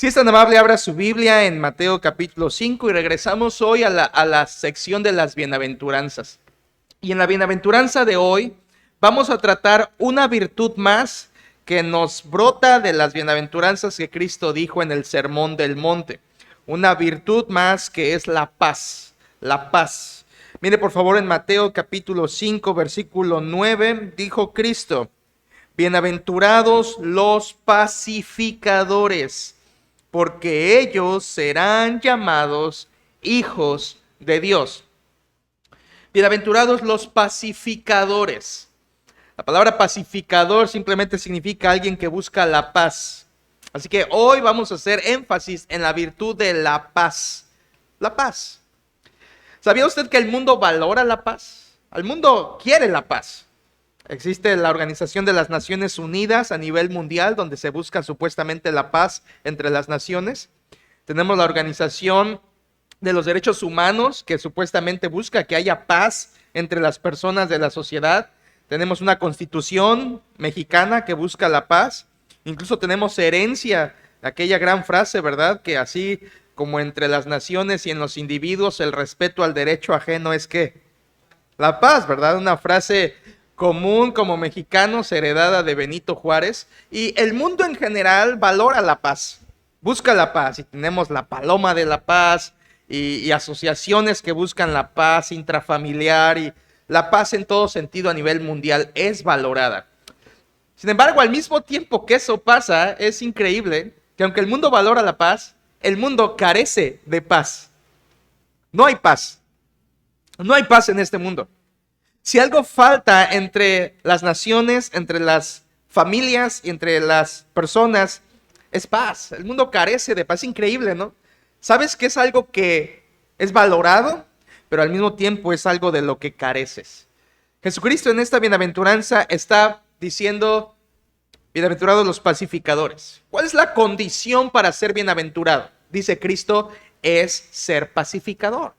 Si es tan amable, abra su Biblia en Mateo capítulo 5 y regresamos hoy a la sección de las bienaventuranzas. Y en la bienaventuranza de hoy vamos a tratar una virtud más que nos brota de las bienaventuranzas que Cristo dijo en el Sermón del Monte. Una virtud más que es la paz, la paz. Mire por favor en Mateo capítulo 5 versículo 9, dijo Cristo: bienaventurados los pacificadores, porque ellos serán llamados hijos de Dios. Bienaventurados los pacificadores. La palabra pacificador simplemente significa alguien que busca la paz. Así que hoy vamos a hacer énfasis en la virtud de la paz. La paz. ¿Sabía usted que el mundo valora la paz? El mundo quiere la paz. Existe la Organización de las Naciones Unidas a nivel mundial, donde se busca supuestamente la paz entre las naciones. Tenemos la Organización de los Derechos Humanos, que supuestamente busca que haya paz entre las personas de la sociedad. Tenemos una Constitución mexicana que busca la paz. Incluso tenemos herencia, aquella gran frase, ¿verdad? Que así como entre las naciones y en los individuos, el respeto al derecho ajeno es ¿qué? La paz, ¿verdad? Una frase común como mexicanos, heredada de Benito Juárez, y el mundo en general valora la paz, busca la paz, y tenemos la Paloma de la Paz, y asociaciones que buscan la paz intrafamiliar, y la paz en todo sentido a nivel mundial es valorada. Sin embargo, al mismo tiempo que eso pasa, es increíble que aunque el mundo valora la paz, el mundo carece de paz. No hay paz. No hay paz en este mundo. Si algo falta entre las naciones, entre las familias y entre las personas, es paz. El mundo carece de paz. Es increíble, ¿no? ¿Sabes que es algo que es valorado, pero al mismo tiempo es algo de lo que careces? Jesucristo en esta bienaventuranza está diciendo: bienaventurados los pacificadores. ¿Cuál es la condición para ser bienaventurado? Dice Cristo, es ser pacificador.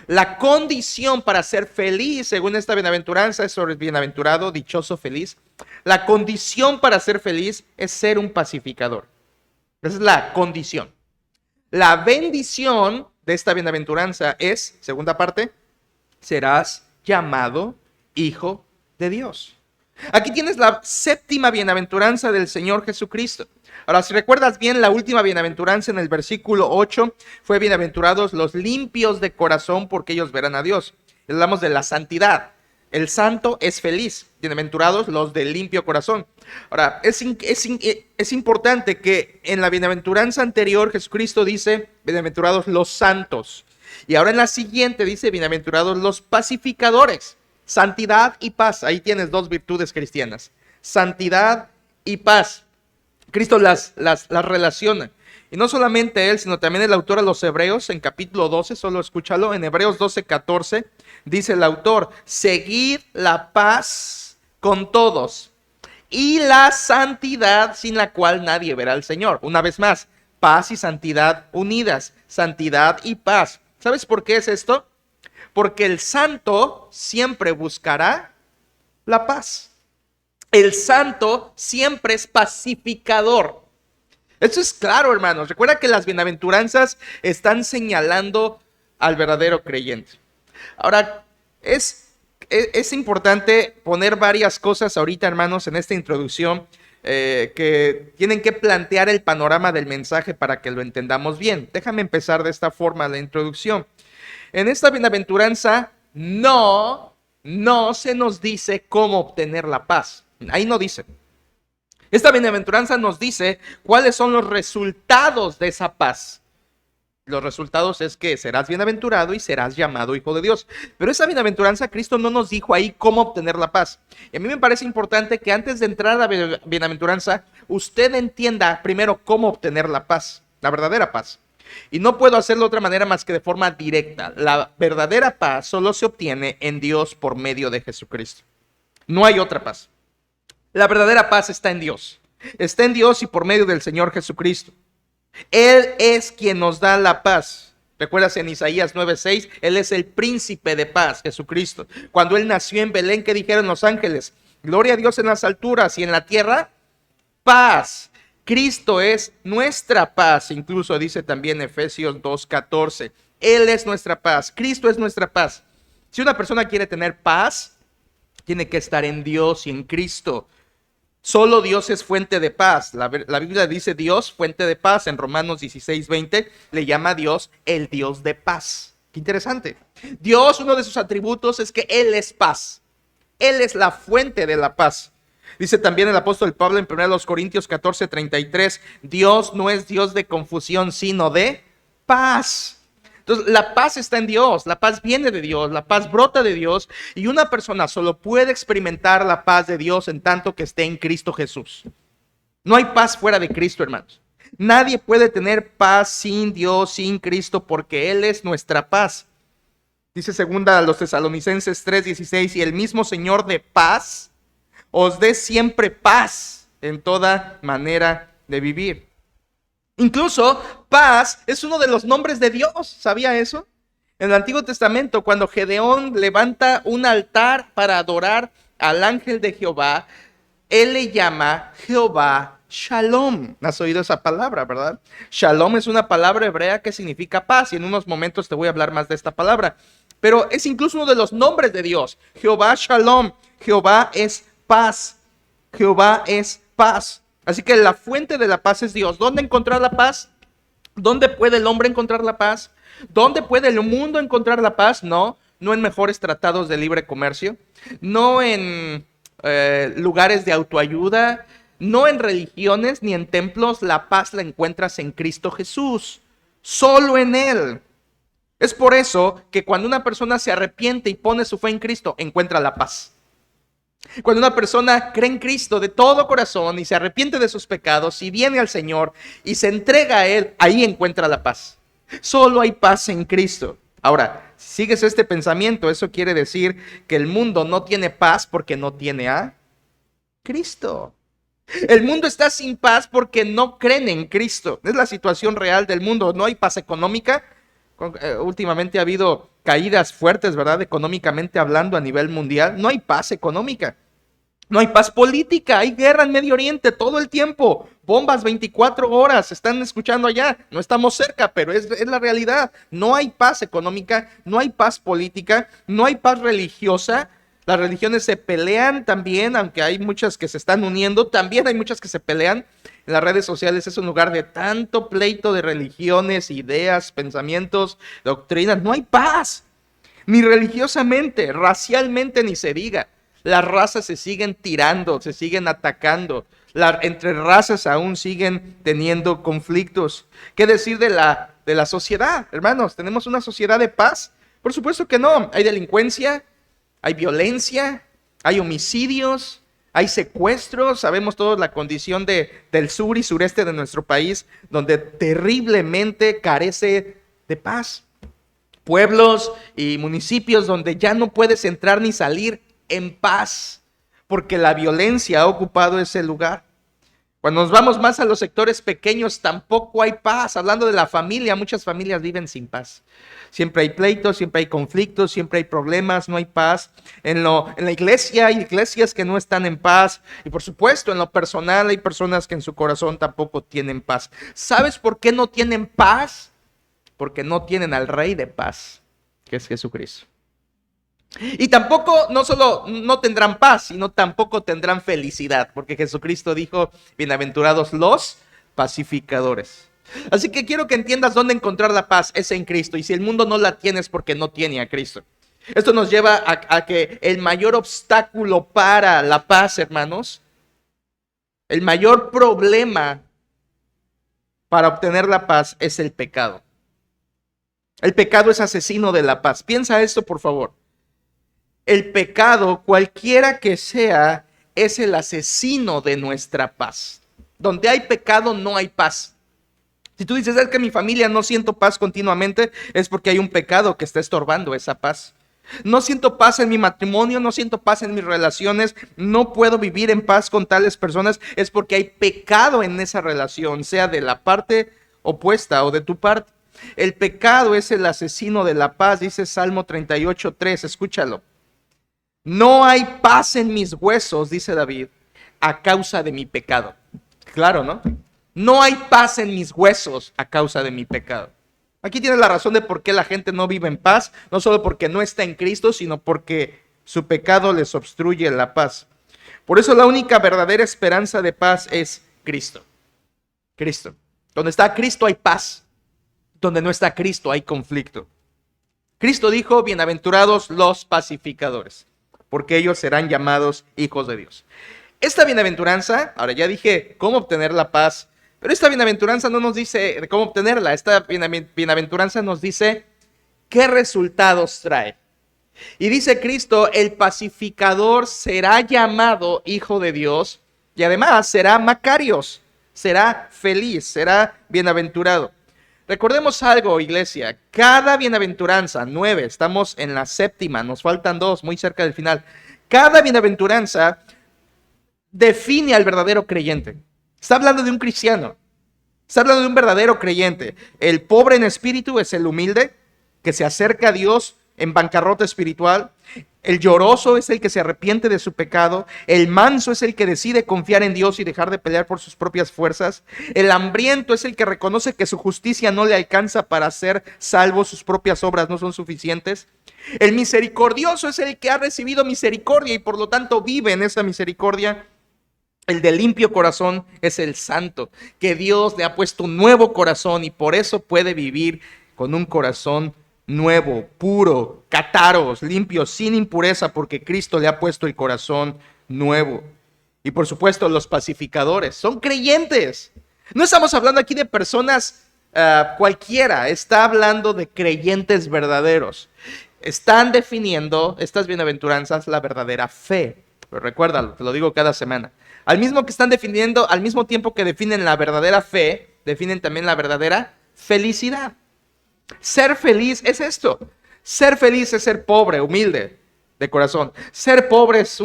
La condición para ser feliz, según esta bienaventuranza, es sobre bienaventurado, dichoso, feliz. La condición para ser feliz es ser un pacificador. Esa es la condición. La bendición de esta bienaventuranza es, segunda parte, serás llamado hijo de Dios. Aquí tienes la séptima bienaventuranza del Señor Jesucristo. Ahora, si recuerdas bien, la última bienaventuranza en el versículo 8 fue: bienaventurados los limpios de corazón, porque ellos verán a Dios. Hablamos de la santidad. El santo es feliz. Bienaventurados los de limpio corazón. Ahora, es importante que en la bienaventuranza anterior Jesucristo dice: bienaventurados los santos. Y ahora en la siguiente dice: bienaventurados los pacificadores. Santidad y paz. Ahí tienes dos virtudes cristianas: santidad y paz. Cristo las relaciona. Y no solamente él, sino también el autor a los Hebreos en capítulo 12, solo escúchalo, en Hebreos 12:14, dice el autor: seguid la paz con todos y la santidad, sin la cual nadie verá al Señor. Una vez más, paz y santidad unidas, santidad y paz. ¿Sabes por qué es esto? Porque el santo siempre buscará la paz. El santo siempre es pacificador. Eso es claro, hermanos. Recuerda que las bienaventuranzas están señalando al verdadero creyente. Ahora, es importante poner varias cosas ahorita, hermanos, en esta introducción que tienen que plantear el panorama del mensaje para que lo entendamos bien. Déjame empezar de esta forma la introducción. En esta bienaventuranza no se nos dice cómo obtener la paz. Ahí no dice. Esta bienaventuranza nos dice cuáles son los resultados de esa paz. Los resultados es que serás bienaventurado y serás llamado hijo de Dios. Pero esa bienaventuranza, Cristo no nos dijo ahí cómo obtener la paz. Y a mí me parece importante que antes de entrar a la bienaventuranza, usted entienda primero cómo obtener la paz, la verdadera paz. Y no puedo hacerlo de otra manera más que de forma directa. La verdadera paz solo se obtiene en Dios por medio de Jesucristo. No hay otra paz. La verdadera paz está en Dios. Está en Dios y por medio del Señor Jesucristo. Él es quien nos da la paz. ¿Recuerdas en Isaías 9:6? Él es el príncipe de paz, Jesucristo. Cuando Él nació en Belén, ¿qué dijeron los ángeles? Gloria a Dios en las alturas y en la tierra, paz. Cristo es nuestra paz, incluso dice también Efesios 2:14. Él es nuestra paz, Cristo es nuestra paz. Si una persona quiere tener paz, tiene que estar en Dios y en Cristo. Solo Dios es fuente de paz. La Biblia dice Dios, fuente de paz. En Romanos 16:20 le llama a Dios el Dios de paz. Qué interesante. Dios, uno de sus atributos es que Él es paz. Él es la fuente de la paz. Dice también el apóstol Pablo en 1 Corintios 14:33, Dios no es Dios de confusión, sino de paz. Entonces, la paz está en Dios, la paz viene de Dios, la paz brota de Dios, y una persona solo puede experimentar la paz de Dios en tanto que esté en Cristo Jesús. No hay paz fuera de Cristo, hermanos. Nadie puede tener paz sin Dios, sin Cristo, porque Él es nuestra paz. Dice segunda a los Tesalonicenses 3:16, y el mismo Señor de paz os dé siempre paz en toda manera de vivir. Incluso paz es uno de los nombres de Dios, ¿sabía eso? En el Antiguo Testamento, cuando Gedeón levanta un altar para adorar al ángel de Jehová, él le llama Jehová Shalom. ¿Has oído esa palabra, verdad? Shalom es una palabra hebrea que significa paz, y en unos momentos te voy a hablar más de esta palabra. Pero es incluso uno de los nombres de Dios. Jehová Shalom. Jehová es paz. Jehová es paz. Así que la fuente de la paz es Dios. ¿Dónde encontrar la paz? ¿Dónde puede el hombre encontrar la paz? ¿Dónde puede el mundo encontrar la paz? No en mejores tratados de libre comercio, no en lugares de autoayuda, no en religiones ni en templos. La paz la encuentras en Cristo Jesús, solo en Él. Es por eso que cuando una persona se arrepiente y pone su fe en Cristo, encuentra la paz. Cuando una persona cree en Cristo de todo corazón y se arrepiente de sus pecados y viene al Señor y se entrega a Él, ahí encuentra la paz. Solo hay paz en Cristo. Ahora, si sigues este pensamiento, eso quiere decir que el mundo no tiene paz porque no tiene a Cristo. El mundo está sin paz porque no creen en Cristo. Es la situación real del mundo. No hay paz económica. Últimamente ha habido caídas fuertes, ¿verdad? Económicamente hablando a nivel mundial. No hay paz económica. No hay paz política. Hay guerra en Medio Oriente todo el tiempo. Bombas 24 horas. Están escuchando allá. No estamos cerca, pero es la realidad. No hay paz económica. No hay paz política. No hay paz religiosa. Las religiones se pelean también, aunque hay muchas que se están uniendo. También hay muchas que se pelean. En las redes sociales es un lugar de tanto pleito de religiones, ideas, pensamientos, doctrinas. No hay paz, ni religiosamente, racialmente ni se diga. Las razas se siguen tirando, se siguen atacando. Entre razas aún siguen teniendo conflictos. ¿Qué decir de la sociedad, hermanos? ¿Tenemos una sociedad de paz? Por supuesto que no. Hay delincuencia, hay violencia, hay homicidios, hay secuestros. Sabemos todos la condición del sur y sureste de nuestro país, donde terriblemente carece de paz. Pueblos y municipios donde ya no puedes entrar ni salir en paz, porque la violencia ha ocupado ese lugar. Cuando nos vamos más a los sectores pequeños, tampoco hay paz. Hablando de la familia, muchas familias viven sin paz. Siempre hay pleitos, siempre hay conflictos, siempre hay problemas, no hay paz. En la iglesia hay iglesias que no están en paz. Y por supuesto, en lo personal hay personas que en su corazón tampoco tienen paz. ¿Sabes por qué no tienen paz? Porque no tienen al Rey de paz, que es Jesucristo. Y tampoco, no solo no tendrán paz, sino tampoco tendrán felicidad, porque Jesucristo dijo, bienaventurados los pacificadores. Así que quiero que entiendas dónde encontrar la paz, es en Cristo. Y si el mundo no la tiene es porque no tiene a Cristo. Esto nos lleva a que el mayor obstáculo para la paz, hermanos, el mayor problema para obtener la paz es el pecado. El pecado es asesino de la paz. Piensa esto, por favor. El pecado, cualquiera que sea, es el asesino de nuestra paz. Donde hay pecado no hay paz. Si tú dices, es que en mi familia no siento paz continuamente, es porque hay un pecado que está estorbando esa paz. No siento paz en mi matrimonio, no siento paz en mis relaciones, no puedo vivir en paz con tales personas, es porque hay pecado en esa relación, sea de la parte opuesta o de tu parte. El pecado es el asesino de la paz, dice Salmo 38:3, escúchalo. No hay paz en mis huesos, dice David, a causa de mi pecado. Claro, ¿no? No hay paz en mis huesos a causa de mi pecado. Aquí tienes la razón de por qué la gente no vive en paz, no solo porque no está en Cristo, sino porque su pecado les obstruye la paz. Por eso la única verdadera esperanza de paz es Cristo. Cristo. Donde está Cristo hay paz. Donde no está Cristo hay conflicto. Cristo dijo, bienaventurados los pacificadores, porque ellos serán llamados hijos de Dios. Esta bienaventuranza, ahora ya dije cómo obtener la paz, pero esta bienaventuranza no nos dice cómo obtenerla. Esta bienaventuranza nos dice qué resultados trae. Y dice Cristo, el pacificador será llamado hijo de Dios y además será Macarios, será feliz, será bienaventurado. Recordemos algo, iglesia, cada bienaventuranza, 9, estamos en la 7ª, nos faltan 2, muy cerca del final. Cada bienaventuranza define al verdadero creyente. Está hablando de un cristiano, está hablando de un verdadero creyente. El pobre en espíritu es el humilde, que se acerca a Dios en bancarrota espiritual. El lloroso es el que se arrepiente de su pecado. El manso es el que decide confiar en Dios y dejar de pelear por sus propias fuerzas. El hambriento es el que reconoce que su justicia no le alcanza para ser salvo, sus propias obras no son suficientes. El misericordioso es el que ha recibido misericordia y por lo tanto vive en esa misericordia. El de limpio corazón es el santo, que Dios le ha puesto un nuevo corazón y por eso puede vivir con un corazón nuevo, puro, cátaros, limpio, sin impureza, porque Cristo le ha puesto el corazón nuevo. Y por supuesto los pacificadores son creyentes. No estamos hablando aquí de personas cualquiera, está hablando de creyentes verdaderos. Están definiendo estas bienaventuranzas la verdadera fe. Pero recuérdalo, te lo digo cada semana. Al mismo tiempo que definen la verdadera fe, definen también la verdadera felicidad. Ser feliz es esto. Ser feliz es ser pobre, humilde de corazón. Ser pobre es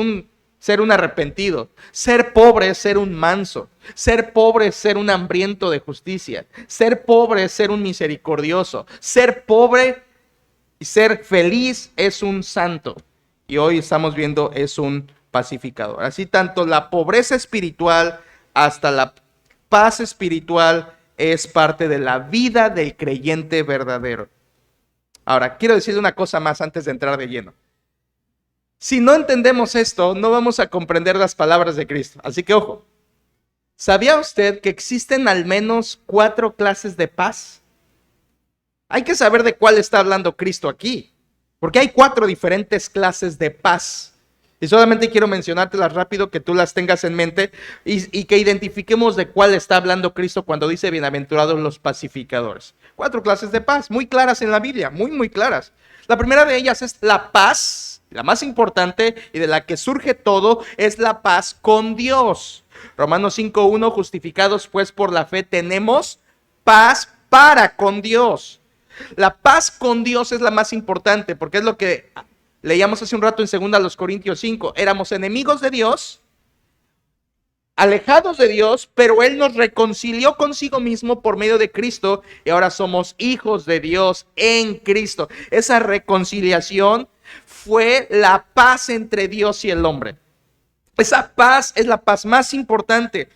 ser un arrepentido. Ser pobre es ser un manso. Ser pobre es ser un hambriento de justicia. Ser pobre es ser un misericordioso. Ser pobre y ser feliz es un santo. Y hoy estamos viendo es un pacificador. Así tanto la pobreza espiritual hasta la paz espiritual es parte de la vida del creyente verdadero. Ahora, quiero decirle una cosa más antes de entrar de lleno. Si no entendemos esto, no vamos a comprender las palabras de Cristo. Así que ojo, ¿sabía usted que existen al menos 4 clases de paz? Hay que saber de cuál está hablando Cristo aquí, porque hay 4 diferentes clases de paz. Y solamente quiero mencionártelas rápido, que tú las tengas en mente y que identifiquemos de cuál está hablando Cristo cuando dice bienaventurados los pacificadores. 4 clases de paz, muy claras en la Biblia, muy claras. La primera de ellas es la paz, la más importante y de la que surge todo, es la paz con Dios. Romanos 5:1, justificados pues por la fe tenemos paz para con Dios. La paz con Dios es la más importante porque es lo que leíamos hace un rato en 2 Corintios 5. Éramos enemigos de Dios, alejados de Dios, pero Él nos reconcilió consigo mismo por medio de Cristo y ahora somos hijos de Dios en Cristo. Esa reconciliación fue la paz entre Dios y el hombre. Esa paz es la paz más importante.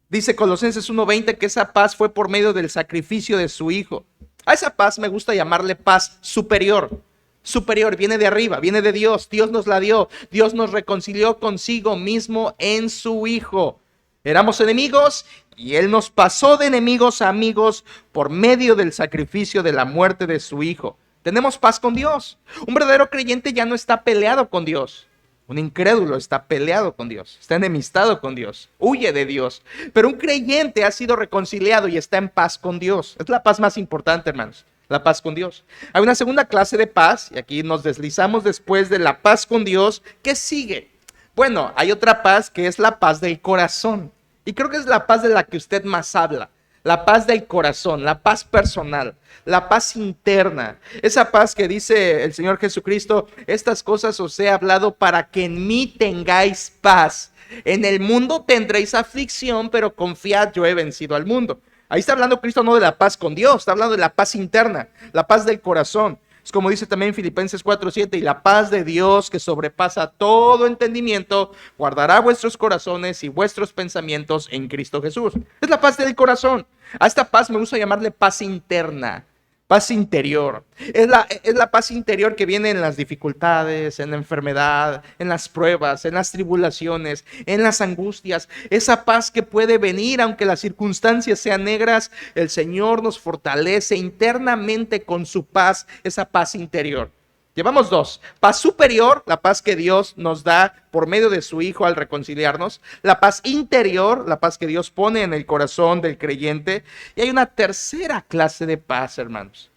Dice Colosenses 1:20 que esa paz fue por medio del sacrificio de su Hijo. A esa paz me gusta llamarle paz superior. Superior, viene de arriba, viene de Dios. Dios nos la dio. Dios nos reconcilió consigo mismo en su Hijo. Éramos enemigos y Él nos pasó de enemigos a amigos por medio del sacrificio de la muerte de su Hijo. Tenemos paz con Dios. Un verdadero creyente ya no está peleado con Dios. Un incrédulo está peleado con Dios, está enemistado con Dios, huye de Dios. Pero un creyente ha sido reconciliado y está en paz con Dios. Es la paz más importante, hermanos. La paz con Dios. Hay una segunda clase de paz, y aquí nos deslizamos después de la paz con Dios. ¿Qué sigue? Bueno, hay otra paz que es la paz del corazón. Y creo que es la paz de la que usted más habla. La paz del corazón, la paz personal, la paz interna. Esa paz que dice el Señor Jesucristo, estas cosas os he hablado para que en mí tengáis paz. En el mundo tendréis aflicción, pero confiad, yo he vencido al mundo. Ahí está hablando Cristo no de la paz con Dios, está hablando de la paz interna, la paz del corazón. Es como dice también Filipenses 4:7, y la paz de Dios que sobrepasa todo entendimiento, guardará vuestros corazones y vuestros pensamientos en Cristo Jesús. Es la paz del corazón. A esta paz me gusta llamarle paz interna. Paz interior. Es la paz interior que viene en las dificultades, en la enfermedad, en las pruebas, en las tribulaciones, en las angustias. Esa paz que puede venir aunque las circunstancias sean negras. El Señor nos fortalece internamente con su paz, esa paz interior. Llevamos dos: paz superior, la paz que Dios nos da por medio de su Hijo al reconciliarnos; la paz interior, la paz que Dios pone en el corazón del creyente. Y hay una tercera clase de paz, hermanos.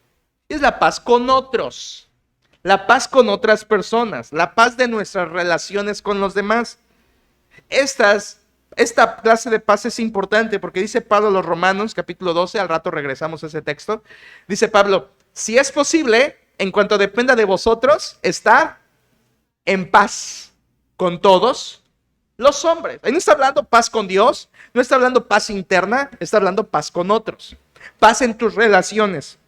Es la paz con otros, la paz con otras personas, la paz de nuestras relaciones con los demás. Esta clase de paz es importante porque dice Pablo a los Romanos, capítulo 12, al rato regresamos a ese texto. Dice Pablo: si es posible, en cuanto dependa de vosotros, estar en paz con todos los hombres. Ahí no está hablando paz con Dios, no está hablando paz interna, está hablando paz con otros. Paz en tus relaciones,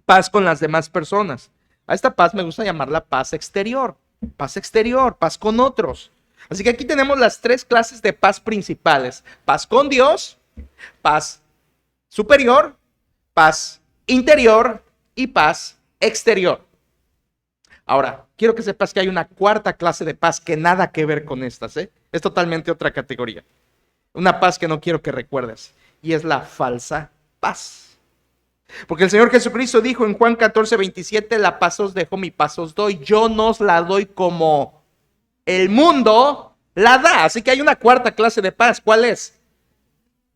paz con las demás personas. A esta paz me gusta llamarla paz exterior, paz con otros. Así que aquí tenemos las tres clases de paz principales: paz con Dios, paz superior, paz interior y paz exterior. Ahora, quiero que sepas que hay una cuarta clase de paz que nada que ver con estas, ¿eh? Es totalmente otra categoría. Una paz que no quiero que recuerdes, y es la falsa paz. Porque el Señor Jesucristo dijo en Juan 14:27, la paz os dejo, mi paz os doy. Yo no os la doy como el mundo la da. Así que hay una cuarta clase de paz. ¿Cuál es?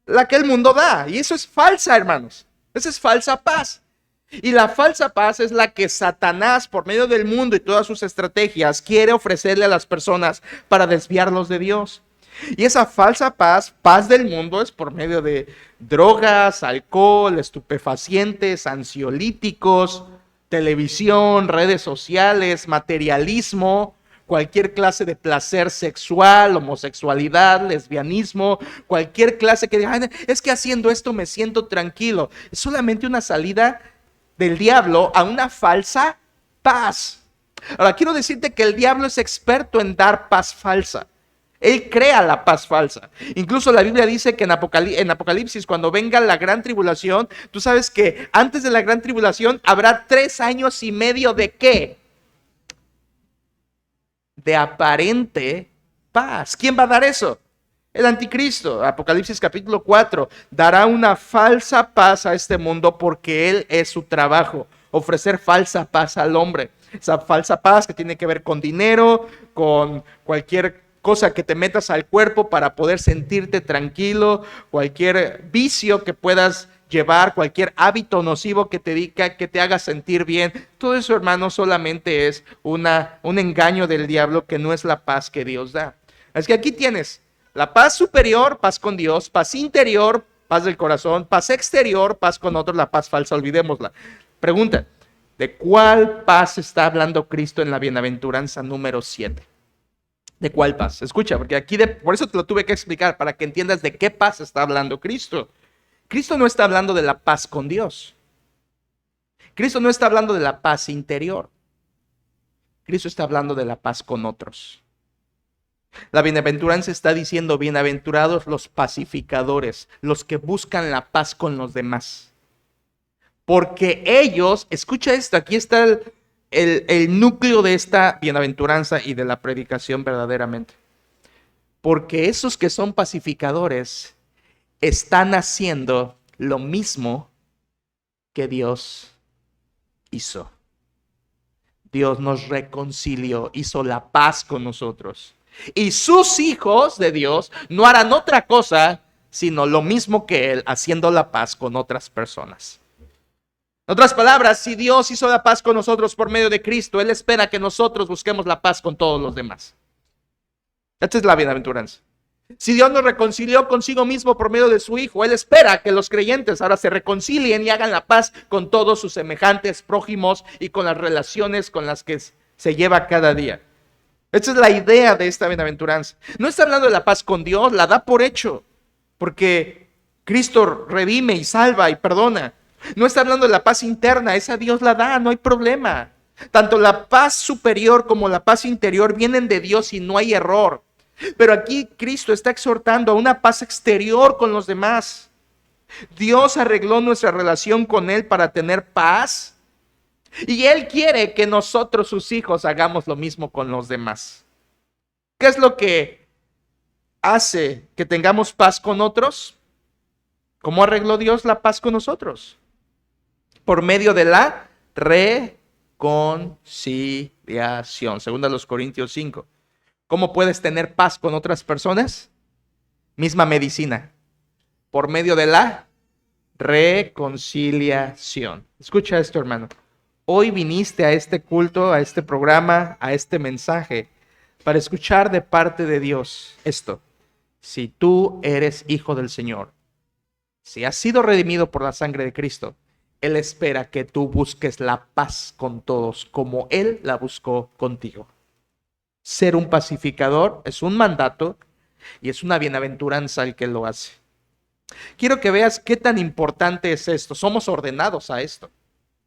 La que el mundo da. Y eso es falsa, hermanos. Esa es falsa paz. Y la falsa paz es la que Satanás, por medio del mundo y todas sus estrategias, quiere ofrecerle a las personas para desviarlos de Dios. Y esa falsa paz, paz del mundo, es por medio de drogas, alcohol, estupefacientes, ansiolíticos, televisión, redes sociales, materialismo, cualquier clase de placer sexual, homosexualidad, lesbianismo, cualquier clase que diga: es que haciendo esto me siento tranquilo. Es solamente una salida del diablo a una falsa paz. Ahora, quiero decirte que el diablo es experto en dar paz falsa. Él crea la paz falsa. Incluso la Biblia dice que en Apocalipsis, cuando venga la gran tribulación, tú sabes que antes de la gran tribulación habrá 3 años y medio de ¿qué? De aparente paz. ¿Quién va a dar eso? El anticristo. Apocalipsis capítulo 4, dará una falsa paz a este mundo porque él es su trabajo, ofrecer falsa paz al hombre. Esa falsa paz que tiene que ver con dinero, con cualquier cosa que te metas al cuerpo para poder sentirte tranquilo, cualquier vicio que puedas llevar, cualquier hábito nocivo que te haga sentir bien. Todo eso, hermano, solamente es un engaño del diablo, que no es la paz que Dios da. Es que aquí tienes la paz superior, paz con Dios; paz interior, paz del corazón; paz exterior, paz con otros, la paz falsa, olvidémosla. Pregunta: ¿de cuál paz está hablando Cristo en la bienaventuranza número 7? ¿De cuál paz? Escucha, porque aquí por eso te lo tuve que explicar, para que entiendas de qué paz está hablando Cristo. Cristo no está hablando de la paz con Dios. Cristo no está hablando de la paz interior. Cristo está hablando de la paz con otros. La bienaventuranza está diciendo: bienaventurados los pacificadores, los que buscan la paz con los demás. Porque ellos, escucha esto, aquí está el núcleo de esta bienaventuranza y de la predicación verdaderamente. Porque esos que son pacificadores están haciendo lo mismo que Dios hizo. Dios nos reconcilió, hizo la paz con nosotros. Y sus hijos de Dios no harán otra cosa sino lo mismo que Él, haciendo la paz con otras personas. En otras palabras, si Dios hizo la paz con nosotros por medio de Cristo, Él espera que nosotros busquemos la paz con todos los demás. Esta es la bienaventuranza. Si Dios nos reconcilió consigo mismo por medio de su Hijo, Él espera que los creyentes ahora se reconcilien y hagan la paz con todos sus semejantes, prójimos, y con las relaciones con las que se lleva cada día. Esta es la idea de esta bienaventuranza. No está hablando de la paz con Dios, la da por hecho, porque Cristo redime y salva y perdona. No está hablando de la paz interna, esa Dios la da, no hay problema. Tanto la paz superior como la paz interior vienen de Dios y no hay error. Pero aquí Cristo está exhortando a una paz exterior con los demás. Dios arregló nuestra relación con Él para tener paz. Y Él quiere que nosotros, sus hijos, hagamos lo mismo con los demás. ¿Qué es lo que hace que tengamos paz con otros? ¿Cómo arregló Dios la paz con nosotros? Por medio de la reconciliación. Según los Corintios 5. ¿Cómo puedes tener paz con otras personas? Misma medicina. Por medio de la reconciliación. Escucha esto, hermano. Hoy viniste a este culto, a este programa, a este mensaje, para escuchar de parte de Dios esto. Si tú eres hijo del Señor, si has sido redimido por la sangre de Cristo, Él espera que tú busques la paz con todos, como Él la buscó contigo. Ser un pacificador es un mandato y es una bienaventuranza el que lo hace. Quiero que veas qué tan importante es esto. Somos ordenados a esto.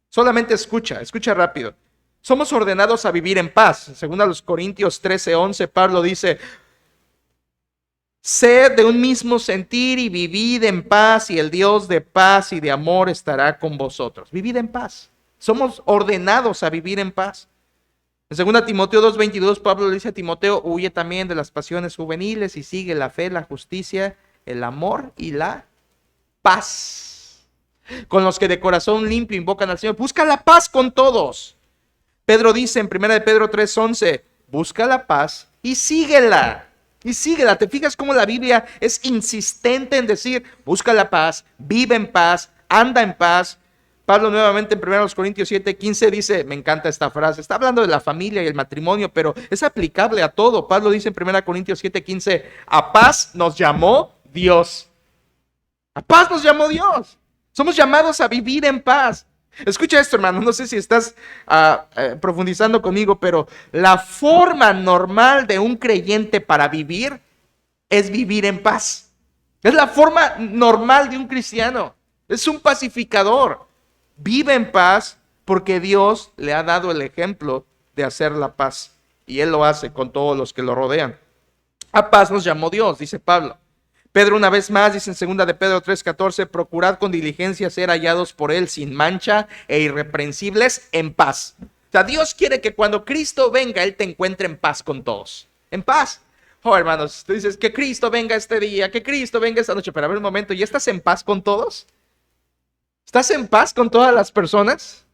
Solamente escucha rápido. Somos ordenados a vivir en paz. Según a los Corintios 13:11, Pablo dice: sed de un mismo sentir y vivid en paz, y el Dios de paz y de amor estará con vosotros. Vivid en paz. Somos ordenados a vivir en paz. En 2 Timoteo 2:22, Pablo le dice a Timoteo: huye también de las pasiones juveniles y sigue la fe, la justicia, el amor y la paz, con los que de corazón limpio invocan al Señor. Busca la paz con todos. Pedro dice en 1 de Pedro 3:11, busca la paz y síguela. Y síguela. ¿Te fijas cómo la Biblia es insistente en decir, busca la paz, vive en paz, anda en paz? Pablo nuevamente en 1 Corintios 7:15 dice, me encanta esta frase, está hablando de la familia y el matrimonio, pero es aplicable a todo. Pablo dice en 1 Corintios 7:15, a paz nos llamó Dios. A paz nos llamó Dios. Somos llamados a vivir en paz. Escucha esto, hermano, no sé si estás profundizando conmigo, pero la forma normal de un creyente para vivir es vivir en paz. Es la forma normal de un cristiano. Es un pacificador. Vive en paz porque Dios le ha dado el ejemplo de hacer la paz. Y Él lo hace con todos los que lo rodean. A paz nos llamó Dios, dice Pablo. Pedro una vez más dice en 2 de Pedro 3:14, procurad con diligencia ser hallados por Él sin mancha e irreprensibles en paz. O sea, Dios quiere que cuando Cristo venga, Él te encuentre en paz con todos. En paz. Oh, hermanos, tú dices que Cristo venga este día, que Cristo venga esta noche. Pero a ver un momento, ¿ya estás en paz con todos? ¿Estás en paz con todas las personas?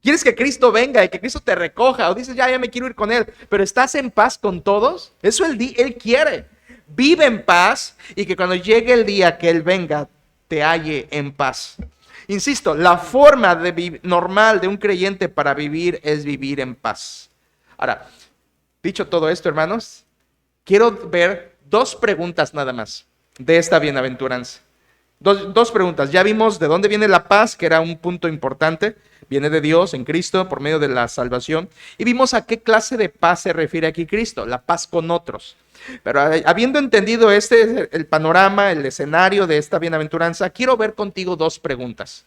¿Quieres que Cristo venga y que Cristo te recoja? O dices, ya me quiero ir con Él. ¿Pero estás en paz con todos? Eso Él quiere. Vive en paz y que cuando llegue el día que Él venga, te halle en paz. Insisto, la forma normal de un creyente para vivir es vivir en paz. Ahora, dicho todo esto, hermanos, quiero ver dos preguntas nada más de esta bienaventuranza. Dos preguntas. Ya vimos de dónde viene la paz, que era un punto importante. Viene de Dios en Cristo por medio de la salvación. Y vimos a qué clase de paz se refiere aquí Cristo, la paz con otros. Pero habiendo entendido el panorama, el escenario de esta bienaventuranza, quiero ver contigo dos preguntas.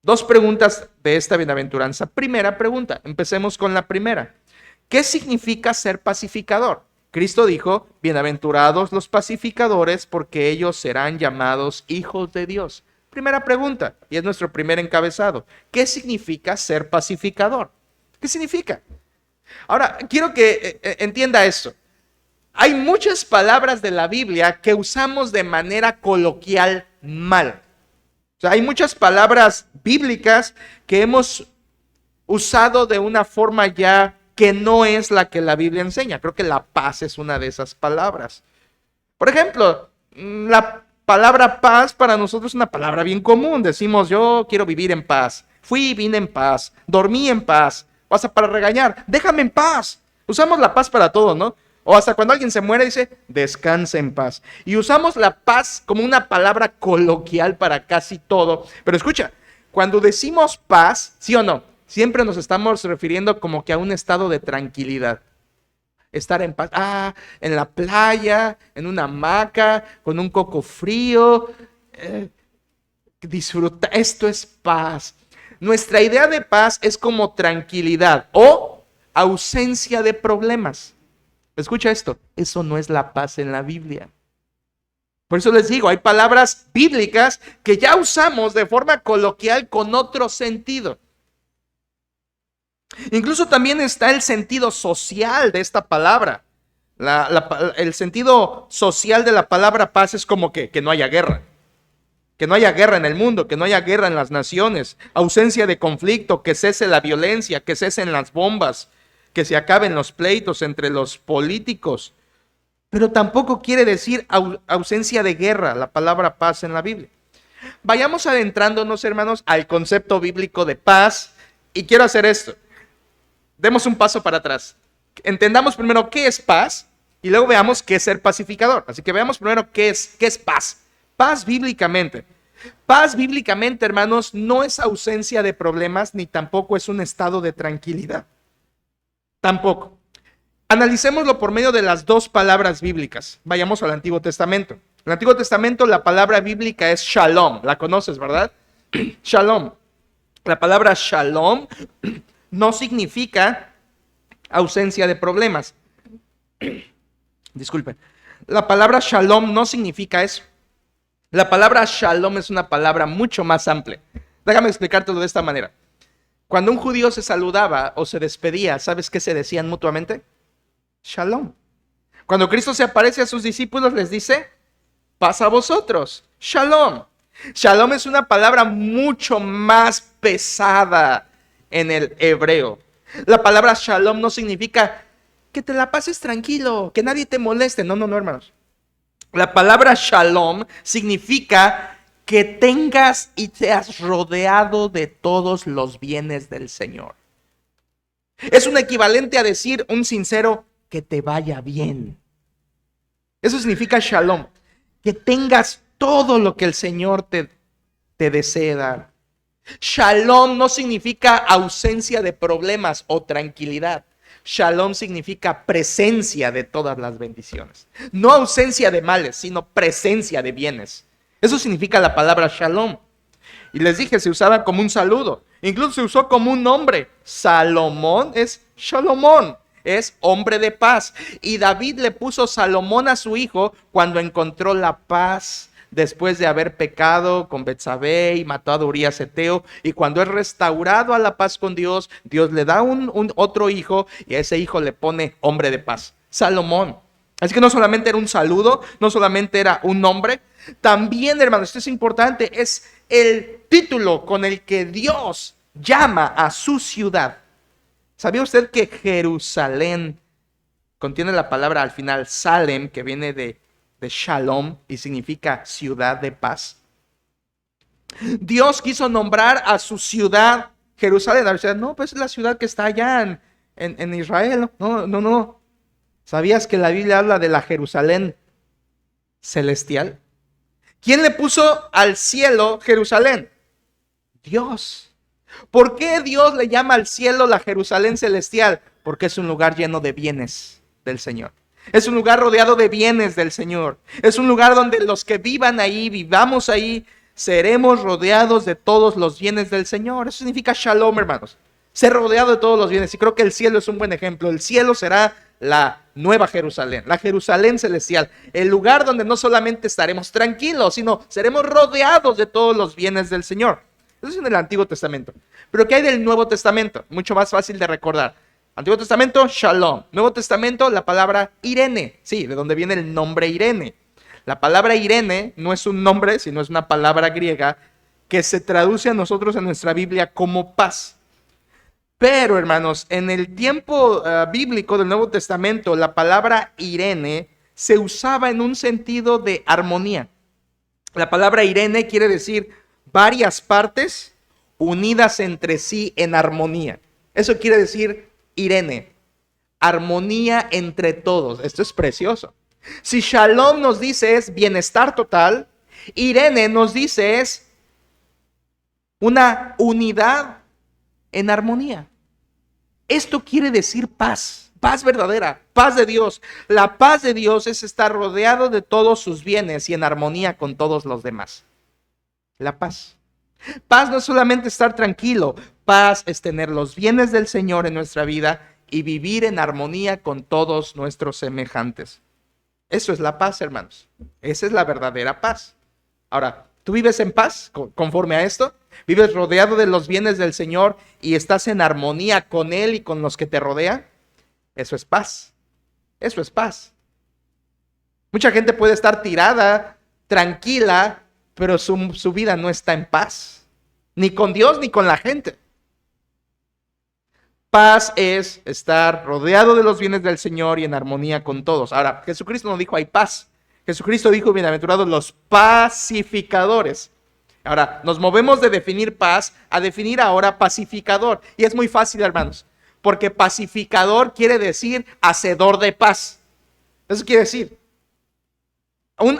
Dos preguntas de esta bienaventuranza. Primera pregunta, empecemos con la primera. ¿Qué significa ser pacificador? Cristo dijo, bienaventurados los pacificadores, porque ellos serán llamados hijos de Dios. Primera pregunta, y es nuestro primer encabezado. ¿Qué significa ser pacificador? ¿Qué significa? Ahora, quiero que entienda esto. Hay muchas palabras de la Biblia que usamos de manera coloquial mal. O sea, hay muchas palabras bíblicas que hemos usado de una forma ya que no es la que la Biblia enseña. Creo que la paz es una de esas palabras. Por ejemplo, la palabra paz para nosotros es una palabra bien común. Decimos, yo quiero vivir en paz. Fui y vine en paz. Dormí en paz. Pasa para regañar. Déjame en paz. Usamos la paz para todo, ¿no? O hasta cuando alguien se muere dice, descansa en paz. Y usamos la paz como una palabra coloquial para casi todo. Pero escucha, cuando decimos paz, ¿sí o no? Siempre nos estamos refiriendo como que a un estado de tranquilidad. Estar en paz. En la playa, en una hamaca, con un coco frío. Disfruta. Esto es paz. Nuestra idea de paz es como tranquilidad o ausencia de problemas. Escucha esto, eso no es la paz en la Biblia. Por eso les digo, hay palabras bíblicas que ya usamos de forma coloquial con otro sentido. Incluso también está el sentido social de esta palabra. El sentido social de la palabra paz es como que no haya guerra. Que no haya guerra en el mundo, que no haya guerra en las naciones, ausencia de conflicto, que cese la violencia, que cesen las bombas, que se acaben los pleitos entre los políticos. Pero tampoco quiere decir ausencia de guerra la palabra paz en la Biblia. Vayamos adentrándonos, hermanos, al concepto bíblico de paz, y quiero hacer esto. Demos un paso para atrás. Entendamos primero qué es paz y luego veamos qué es ser pacificador. Así que veamos primero qué es paz. Paz bíblicamente. Paz bíblicamente, hermanos, no es ausencia de problemas ni tampoco es un estado de tranquilidad. Tampoco. Analicémoslo por medio de las dos palabras bíblicas. Vayamos al Antiguo Testamento. En el Antiguo Testamento la palabra bíblica es shalom. La conoces, ¿verdad? Shalom. La palabra shalom no significa ausencia de problemas. Disculpen. La palabra shalom no significa eso. La palabra shalom es una palabra mucho más amplia. Déjame explicártelo de esta manera. Cuando un judío se saludaba o se despedía, ¿sabes qué se decían mutuamente? Shalom. Cuando Cristo se aparece a sus discípulos, les dice, paz a vosotros. Shalom. Shalom es una palabra mucho más pesada en el hebreo. La palabra shalom no significa que te la pases tranquilo, que nadie te moleste. No, hermanos. La palabra shalom significa que tengas y seas rodeado de todos los bienes del Señor. Es un equivalente a decir un sincero que te vaya bien. Eso significa shalom, que tengas todo lo que el Señor te desea dar. Shalom no significa ausencia de problemas o tranquilidad. Shalom significa presencia de todas las bendiciones. No ausencia de males, sino presencia de bienes. Eso significa la palabra shalom. Y les dije, se usaba como un saludo. Incluso se usó como un nombre. Salomón es Shalomón, es hombre de paz. Y David le puso Salomón a su hijo cuando encontró la paz después de haber pecado con Betsabé y matado a Urías Eteo. Y cuando es restaurado a la paz con Dios, Dios le da un otro hijo y a ese hijo le pone hombre de paz, Salomón. Así que no solamente era un saludo, no solamente era un nombre, también, hermanos, esto es importante, es el título con el que Dios llama a su ciudad. ¿Sabía usted que Jerusalén contiene la palabra al final Salem, que viene de Shalom y significa ciudad de paz? Dios quiso nombrar a su ciudad Jerusalén. A ver, no, pues es la ciudad que está allá en Israel. No. ¿Sabías que la Biblia habla de la Jerusalén celestial? ¿Quién le puso al cielo Jerusalén? Dios. ¿Por qué Dios le llama al cielo la Jerusalén celestial? Porque es un lugar lleno de bienes del Señor. Es un lugar rodeado de bienes del Señor. Es un lugar donde los que vivan ahí, vivamos ahí, seremos rodeados de todos los bienes del Señor. Eso significa shalom, hermanos. Ser rodeado de todos los bienes. Y creo que el cielo es un buen ejemplo. El cielo será la nueva Jerusalén, la Jerusalén celestial. El lugar donde no solamente estaremos tranquilos, sino seremos rodeados de todos los bienes del Señor. Eso es en el Antiguo Testamento. Pero ¿qué hay del Nuevo Testamento? Mucho más fácil de recordar. Antiguo Testamento, Shalom. Nuevo Testamento, la palabra Irene. Sí, de donde viene el nombre Irene. La palabra Irene no es un nombre, sino es una palabra griega que se traduce a nosotros en nuestra Biblia como paz. Pero, hermanos, en el tiempo bíblico del Nuevo Testamento, la palabra Irene se usaba en un sentido de armonía. La palabra Irene quiere decir varias partes unidas entre sí en armonía. Eso quiere decir Irene, armonía entre todos. Esto es precioso. Si Shalom nos dice es bienestar total, Irene nos dice es una unidad en armonía. Esto quiere decir paz, paz verdadera, paz de Dios. La paz de Dios es estar rodeado de todos sus bienes y en armonía con todos los demás. La paz. Paz no es solamente estar tranquilo, paz es tener los bienes del Señor en nuestra vida y vivir en armonía con todos nuestros semejantes. Eso es la paz, hermanos. Esa es la verdadera paz. Ahora, ¿tú vives en paz conforme a esto? ¿Vives rodeado de los bienes del Señor y estás en armonía con Él y con los que te rodean? Eso es paz. Eso es paz. Mucha gente puede estar tirada, tranquila, pero su vida no está en paz. Ni con Dios ni con la gente. Paz es estar rodeado de los bienes del Señor y en armonía con todos. Ahora, Jesucristo no dijo hay paz. Jesucristo dijo, bienaventurados los pacificadores. Ahora, nos movemos de definir paz a definir ahora pacificador. Y es muy fácil, hermanos, porque pacificador quiere decir hacedor de paz. Eso quiere decir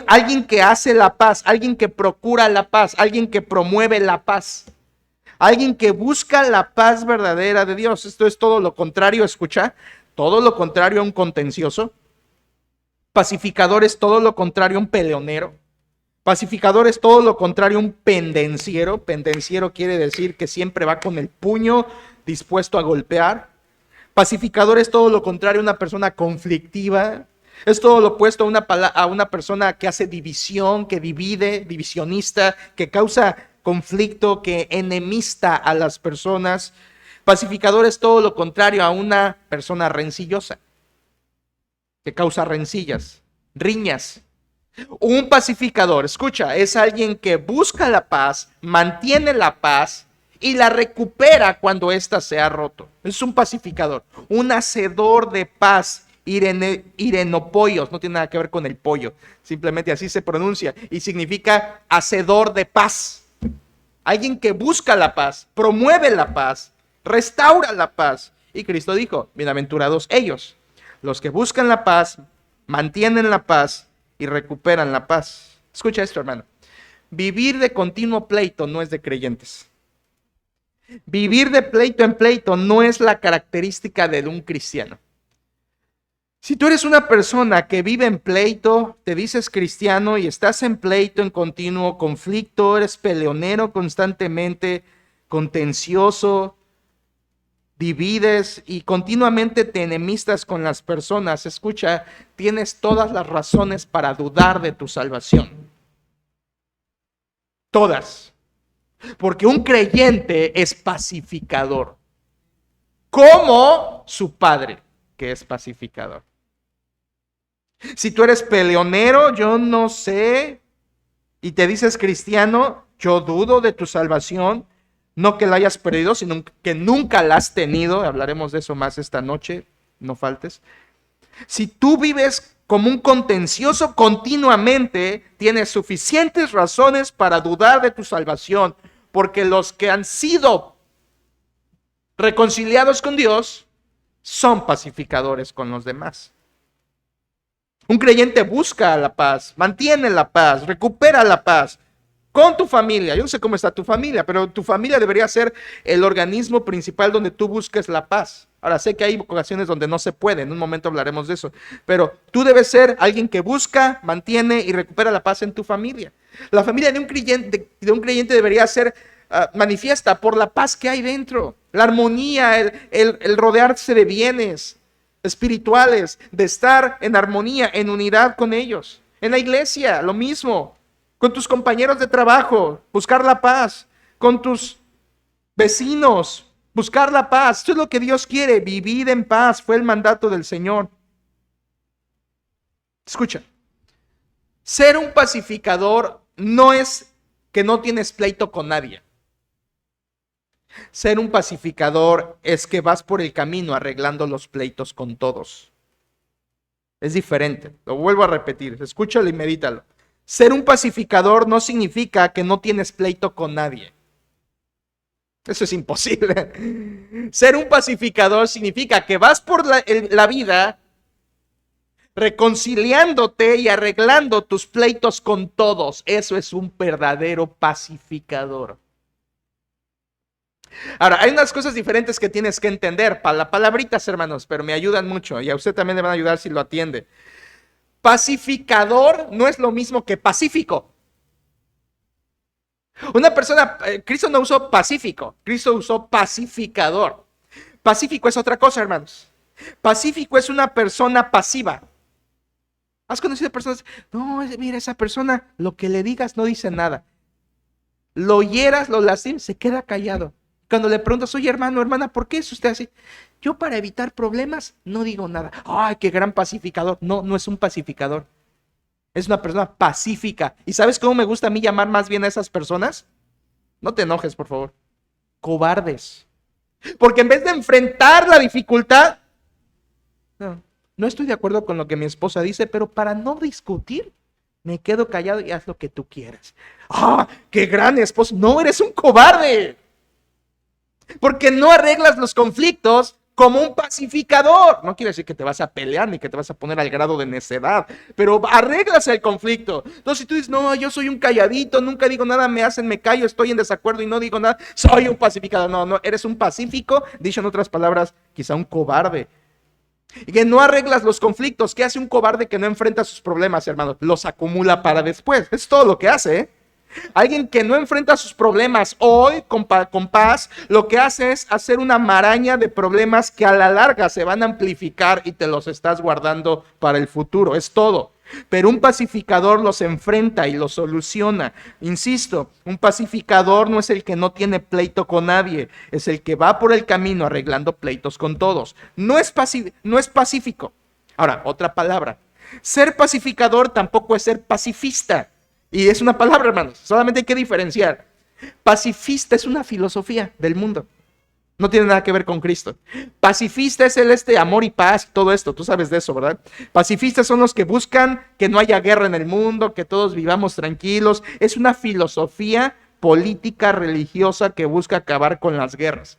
alguien que hace la paz, alguien que procura la paz, alguien que promueve la paz. Alguien que busca la paz verdadera de Dios. Esto es todo lo contrario, escucha, todo lo contrario a un contencioso. Pacificador es todo lo contrario a un peleonero. Pacificador es todo lo contrario a un pendenciero. Pendenciero quiere decir que siempre va con el puño dispuesto a golpear. Pacificador es todo lo contrario a una persona conflictiva. Es todo lo opuesto a una persona que hace división, que divide, divisionista, que causa conflicto, que enemista a las personas. Pacificador es todo lo contrario a una persona rencillosa, que causa rencillas, riñas. Un pacificador, escucha, es alguien que busca la paz, mantiene la paz y la recupera cuando ésta se ha roto. Es un pacificador, un hacedor de paz. Irenopoios, no tiene nada que ver con el pollo, simplemente así se pronuncia y significa hacedor de paz. Alguien que busca la paz, promueve la paz, restaura la paz. Y Cristo dijo, bienaventurados ellos, los que buscan la paz, mantienen la paz y recuperan la paz. Escucha esto, hermano. Vivir de continuo pleito no es de creyentes. Vivir de pleito en pleito no es la característica de un cristiano. Si tú eres una persona que vive en pleito, te dices cristiano y estás en pleito, en continuo conflicto, eres peleonero constantemente, contencioso, divides y continuamente te enemistas con las personas, escucha, tienes todas las razones para dudar de tu salvación. Todas. Porque un creyente es pacificador, como su padre, que es pacificador. Si tú eres peleonero, yo no sé, y te dices cristiano, yo dudo de tu salvación, no que la hayas perdido, sino que nunca la has tenido. Hablaremos de eso más esta noche, no faltes. Si tú vives como un contencioso continuamente, tienes suficientes razones para dudar de tu salvación, porque los que han sido reconciliados con Dios son pacificadores con los demás. Un creyente busca la paz, mantiene la paz, recupera la paz con tu familia. Yo no sé cómo está tu familia, pero tu familia debería ser el organismo principal donde tú busques la paz. Ahora, sé que hay ocasiones donde no se puede, en un momento hablaremos de eso, pero tú debes ser alguien que busca, mantiene y recupera la paz en tu familia. La familia de un creyente debería ser manifiesta por la paz que hay dentro, la armonía, el rodearse de bienes espirituales, de estar en armonía, en unidad con ellos. En la iglesia, lo mismo. Con tus compañeros de trabajo, buscar la paz. Con tus vecinos, buscar la paz. Esto es lo que Dios quiere, vivir en paz. Fue el mandato del Señor. Escucha, ser un pacificador no es que no tienes pleito con nadie. Ser un pacificador es que vas por el camino arreglando los pleitos con todos. Es diferente, lo vuelvo a repetir, escúchalo y medítalo. Ser un pacificador no significa que no tienes pleito con nadie. Eso es imposible. Ser un pacificador significa que vas por la vida reconciliándote y arreglando tus pleitos con todos. Eso es un verdadero pacificador. Ahora, hay unas cosas diferentes que tienes que entender. Palabritas, hermanos, pero me ayudan mucho y a usted también le van a ayudar si lo atiende. Pacificador no es lo mismo que pacífico. Una persona, Cristo no usó pacífico, Cristo usó pacificador. Pacífico es otra cosa, hermanos. Pacífico es una persona pasiva. ¿Has conocido personas? No, mira, esa persona, lo que le digas no dice nada. Lo hieras, lo lastimes, se queda callado. Cuando le preguntas, oye hermano, hermana, ¿por qué es usted así? Yo para evitar problemas no digo nada. Ay, qué gran pacificador. No, no es un pacificador. Es una persona pacífica. ¿Y sabes cómo me gusta a mí llamar más bien a esas personas? No te enojes, por favor. Cobardes. Porque en vez de enfrentar la dificultad, no estoy de acuerdo con lo que mi esposa dice, pero para no discutir, me quedo callado y haz lo que tú quieras. ¡Ah, qué gran esposo! No, eres un cobarde. Porque no arreglas los conflictos como un pacificador. No quiere decir que te vas a pelear ni que te vas a poner al grado de necedad, pero arreglas el conflicto. Entonces, si tú dices, no, yo soy un calladito, nunca digo nada, me callo, estoy en desacuerdo y no digo nada, soy un pacificador. No, eres un pacífico, dicho en otras palabras, quizá un cobarde. Y que no arreglas los conflictos. ¿Qué hace un cobarde que no enfrenta sus problemas, hermanos? Los acumula para después. Es todo lo que hace, ¿eh? Alguien que no enfrenta sus problemas hoy con paz, lo que hace es hacer una maraña de problemas que a la larga se van a amplificar y te los estás guardando para el futuro. Es todo. Pero un pacificador los enfrenta y los soluciona. Insisto, un pacificador no es el que no tiene pleito con nadie, es el que va por el camino arreglando pleitos con todos. No es pacífico. Ahora, otra palabra. Ser pacificador tampoco es ser pacifista. Y es una palabra, hermanos, solamente hay que diferenciar. Pacifista es una filosofía del mundo. No tiene nada que ver con Cristo. Pacifista es el amor y paz, todo esto, tú sabes de eso, ¿verdad? Pacifistas son los que buscan que no haya guerra en el mundo, que todos vivamos tranquilos. Es una filosofía política religiosa que busca acabar con las guerras.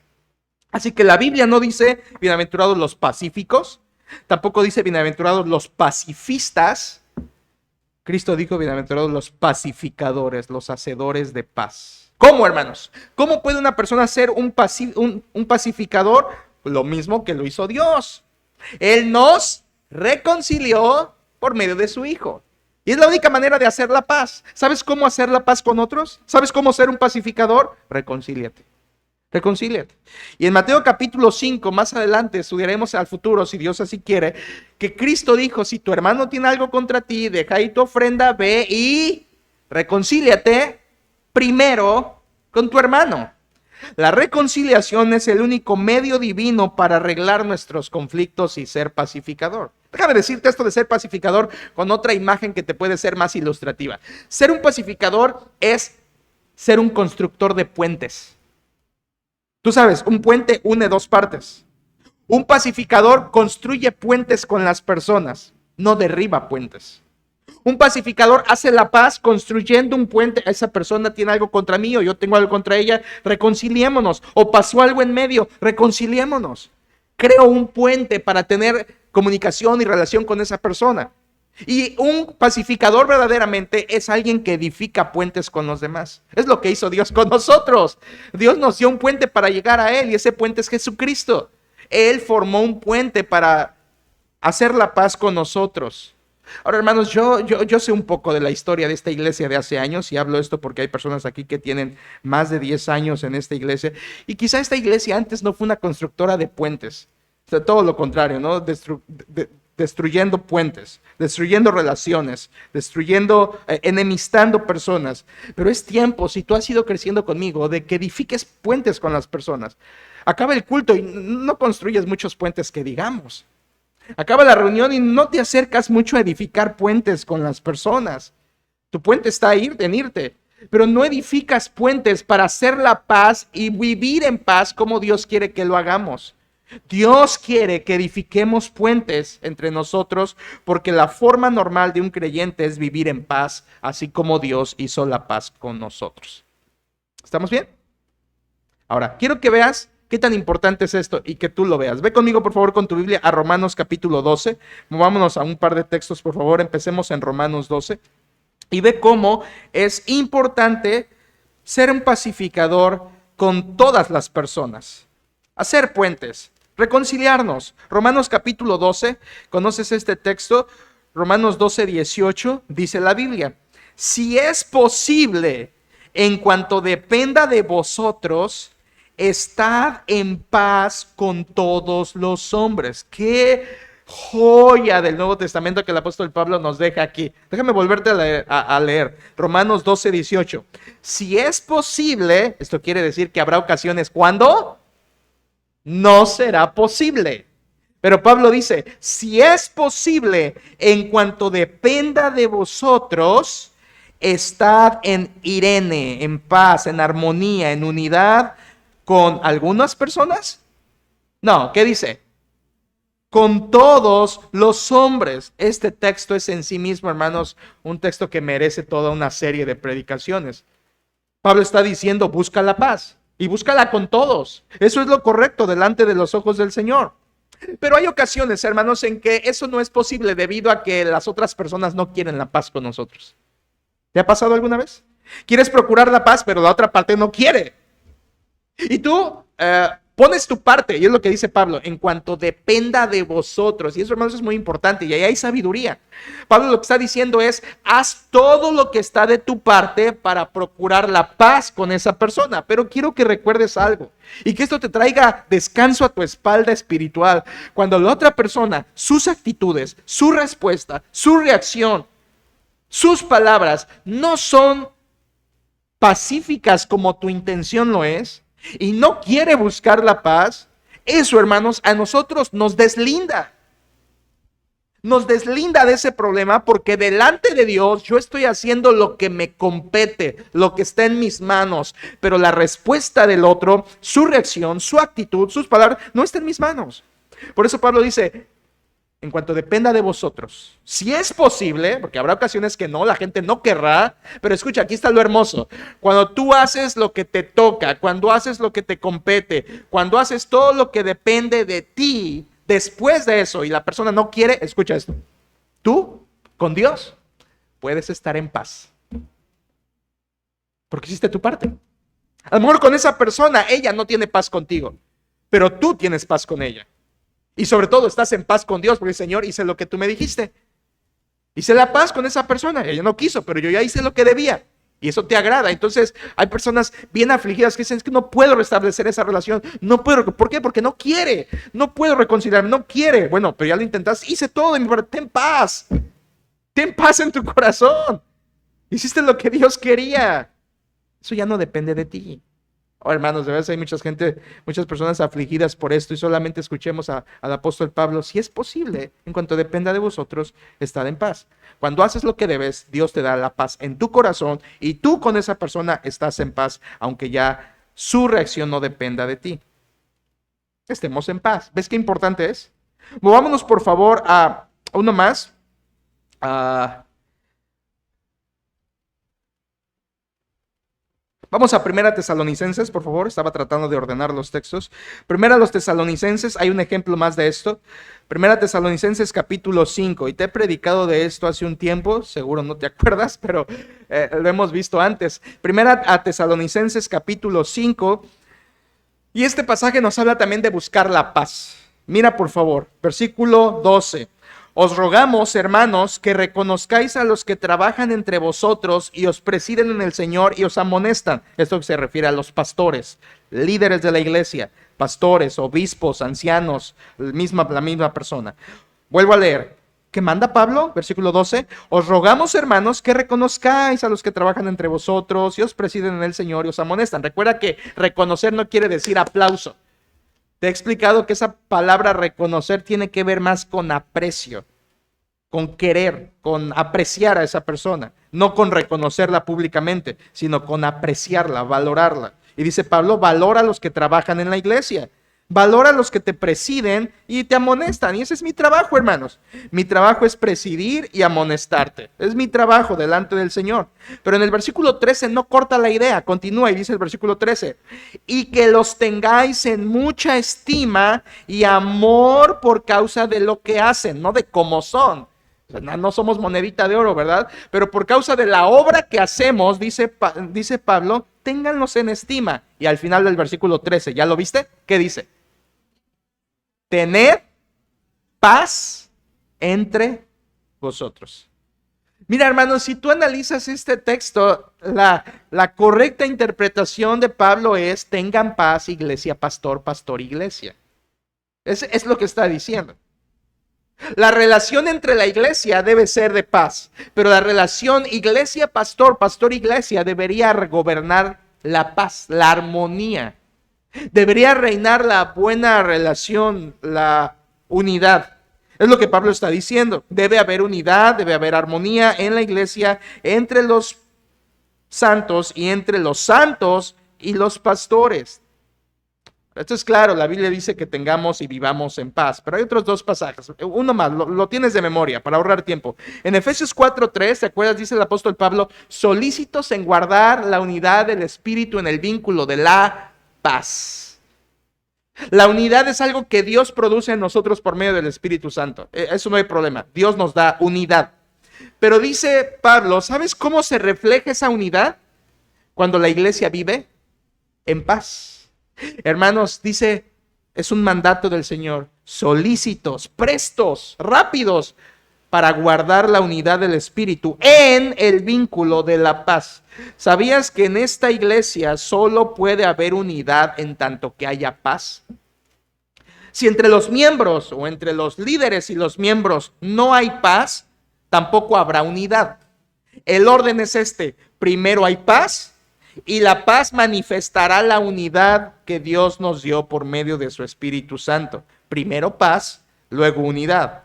Así que la Biblia no dice bienaventurados los pacíficos, tampoco dice bienaventurados los pacifistas. Cristo dijo bienaventurados los pacificadores, los hacedores de paz. ¿Cómo, hermanos? ¿Cómo puede una persona ser un pacificador? Lo mismo que lo hizo Dios. Él nos reconcilió por medio de su Hijo. Y es la única manera de hacer la paz. ¿Sabes cómo hacer la paz con otros? ¿Sabes cómo ser un pacificador? Reconcíliate. Reconcíliate. Y en Mateo capítulo 5, más adelante estudiaremos al futuro, si Dios así quiere, que Cristo dijo, si tu hermano tiene algo contra ti, deja ahí tu ofrenda, ve y reconcíliate primero con tu hermano. La reconciliación es el único medio divino para arreglar nuestros conflictos y ser pacificador. Déjame decirte esto de ser pacificador con otra imagen que te puede ser más ilustrativa. Ser un pacificador es ser un constructor de puentes. Tú sabes, un puente une dos partes. Un pacificador construye puentes con las personas, no derriba puentes. Un pacificador hace la paz construyendo un puente. Esa persona tiene algo contra mí o yo tengo algo contra ella, reconciliémonos. O pasó algo en medio, reconciliémonos. Creo un puente para tener comunicación y relación con esa persona. Y un pacificador verdaderamente es alguien que edifica puentes con los demás. Es lo que hizo Dios con nosotros. Dios nos dio un puente para llegar a Él y ese puente es Jesucristo. Él formó un puente para hacer la paz con nosotros. Ahora, hermanos, yo sé un poco de la historia de esta iglesia de hace años y hablo esto porque hay personas aquí que tienen más de 10 años en esta iglesia y quizá esta iglesia antes no fue una constructora de puentes. O sea, todo lo contrario, ¿no? Destruyendo puentes, destruyendo relaciones, enemistando personas. Pero es tiempo, si tú has ido creciendo conmigo, de que edifiques puentes con las personas. Acaba el culto y no construyes muchos puentes que digamos. Acaba la reunión y no te acercas mucho a edificar puentes con las personas. Tu puente está ahí en irte, pero no edificas puentes para hacer la paz y vivir en paz como Dios quiere que lo hagamos. Dios quiere que edifiquemos puentes entre nosotros porque la forma normal de un creyente es vivir en paz, así como Dios hizo la paz con nosotros. ¿Estamos bien? Ahora, quiero que veas qué tan importante es esto y que tú lo veas. Ve conmigo, por favor, con tu Biblia a Romanos capítulo 12. Movámonos a un par de textos, por favor. Empecemos en Romanos 12. Y ve cómo es importante ser un pacificador con todas las personas. Hacer puentes. Reconciliarnos. Romanos capítulo 12, ¿conoces este texto? Romanos 12, 18, dice la Biblia. Si es posible, en cuanto dependa de vosotros, estad en paz con todos los hombres. ¡Qué joya del Nuevo Testamento que el apóstol Pablo nos deja aquí! Déjame volverte a leer. Romanos 12:18. Si es posible, esto quiere decir que habrá ocasiones cuando no será posible. Pero Pablo dice, si es posible, en cuanto dependa de vosotros, estad en Irene, en paz, en armonía, en unidad con algunas personas. No, ¿qué dice? Con todos los hombres. Este texto es en sí mismo, hermanos, un texto que merece toda una serie de predicaciones. Pablo está diciendo, busca la paz y búscala con todos. Eso es lo correcto delante de los ojos del Señor. Pero hay ocasiones, hermanos, en que eso no es posible debido a que las otras personas no quieren la paz con nosotros. ¿Te ha pasado alguna vez? Quieres procurar la paz, pero la otra parte no quiere. Y tú pones tu parte, y es lo que dice Pablo, en cuanto dependa de vosotros. Y eso, hermanos, es muy importante, y ahí hay sabiduría. Pablo lo que está diciendo es, haz todo lo que está de tu parte para procurar la paz con esa persona. Pero quiero que recuerdes algo, y que esto te traiga descanso a tu espalda espiritual. Cuando la otra persona, sus actitudes, su respuesta, su reacción, sus palabras no son pacíficas como tu intención lo es, y no quiere buscar la paz, eso, hermanos, a nosotros nos deslinda. Nos deslinda de ese problema porque delante de Dios yo estoy haciendo lo que me compete, lo que está en mis manos, pero la respuesta del otro, su reacción, su actitud, sus palabras, no está en mis manos. Por eso Pablo dice, en cuanto dependa de vosotros, si es posible, porque habrá ocasiones que no, la gente no querrá, pero escucha, aquí está lo hermoso. Cuando tú haces lo que te toca, cuando haces lo que te compete, cuando haces todo lo que depende de ti, después de eso y la persona no quiere, escucha esto, tú con Dios puedes estar en paz, porque hiciste tu parte. A lo mejor con esa persona, ella no tiene paz contigo, pero tú tienes paz con ella. Y sobre todo estás en paz con Dios, porque Señor, hice lo que tú me dijiste. Hice la paz con esa persona. Ella no quiso, pero yo ya hice lo que debía. Y eso te agrada. Entonces hay personas bien afligidas que dicen, es que no puedo restablecer esa relación. No puedo. ¿Por qué? Porque no quiere. No puedo reconciliarme. No quiere. Bueno, pero ya lo intentaste. Hice todo de mi parte. Ten paz. Ten paz en tu corazón. Hiciste lo que Dios quería. Eso ya no depende de ti. Oh, hermanos, de verdad hay muchas personas afligidas por esto, y solamente escuchemos al apóstol Pablo. Si es posible, en cuanto dependa de vosotros, estad en paz. Cuando haces lo que debes, Dios te da la paz en tu corazón, y tú con esa persona estás en paz, aunque ya su reacción no dependa de ti. Estemos en paz. ¿Ves qué importante es? Movámonos por favor a uno más. Vamos a Primera Tesalonicenses, por favor. Estaba tratando de ordenar los textos. Primera los Tesalonicenses, hay un ejemplo más de esto. Primera Tesalonicenses capítulo 5. Y te he predicado de esto hace un tiempo, seguro no te acuerdas, pero lo hemos visto antes. Primera a Tesalonicenses capítulo 5. Y este pasaje nos habla también de buscar la paz. Mira por favor, versículo 12. Os rogamos, hermanos, que reconozcáis a los que trabajan entre vosotros y os presiden en el Señor y os amonestan. Esto se refiere a los pastores, líderes de la iglesia, pastores, obispos, ancianos, la misma persona. Vuelvo a leer. ¿Qué manda Pablo? Versículo 12. Os rogamos, hermanos, que reconozcáis a los que trabajan entre vosotros y os presiden en el Señor y os amonestan. Recuerda que reconocer no quiere decir aplauso. Te he explicado que esa palabra reconocer tiene que ver más con aprecio, con querer, con apreciar a esa persona, no con reconocerla públicamente, sino con apreciarla, valorarla. Y dice Pablo, valora a los que trabajan en la iglesia, valora a los que te presiden y te amonestan. Y ese es mi trabajo, hermanos. Mi trabajo es presidir y amonestarte. Es mi trabajo delante del Señor. Pero en el versículo 13 no corta la idea, continúa y dice el versículo 13, y que los tengáis en mucha estima y amor por causa de lo que hacen, no de cómo son. No somos monedita de oro, ¿verdad? Pero por causa de la obra que hacemos, dice Pablo, ténganlos en estima. Y al final del versículo 13, ¿ya lo viste? ¿Qué dice? Tened paz entre vosotros. Mira, hermanos, si tú analizas este texto, la correcta interpretación de Pablo es: tengan paz, iglesia, pastor, pastor, iglesia. Es lo que está diciendo. La relación entre la iglesia debe ser de paz, pero la relación iglesia-pastor, pastor-iglesia debería gobernar la paz, la armonía. Debería reinar la buena relación, la unidad. Es lo que Pablo está diciendo. Debe haber unidad, debe haber armonía en la iglesia entre los santos y entre los santos y los pastores. Esto es claro, la Biblia dice que tengamos y vivamos en paz, pero hay otros dos pasajes, uno más, lo tienes de memoria para ahorrar tiempo. En Efesios 4:3, ¿te acuerdas? Dice el apóstol Pablo: solícitos en guardar la unidad del espíritu en el vínculo de la paz. La unidad es algo que Dios produce en nosotros por medio del Espíritu Santo. Eso no hay problema, Dios nos da unidad. Pero dice Pablo, ¿sabes cómo se refleja esa unidad? Cuando la iglesia vive en paz. Hermanos, dice, es un mandato del Señor: solícitos, prestos, rápidos para guardar la unidad del Espíritu en el vínculo de la paz. ¿Sabías que en esta iglesia solo puede haber unidad en tanto que haya paz? Si entre los miembros o entre los líderes y los miembros no hay paz, tampoco habrá unidad. El orden es este: primero hay paz, y la paz manifestará la unidad que Dios nos dio por medio de su Espíritu Santo. Primero paz, luego unidad.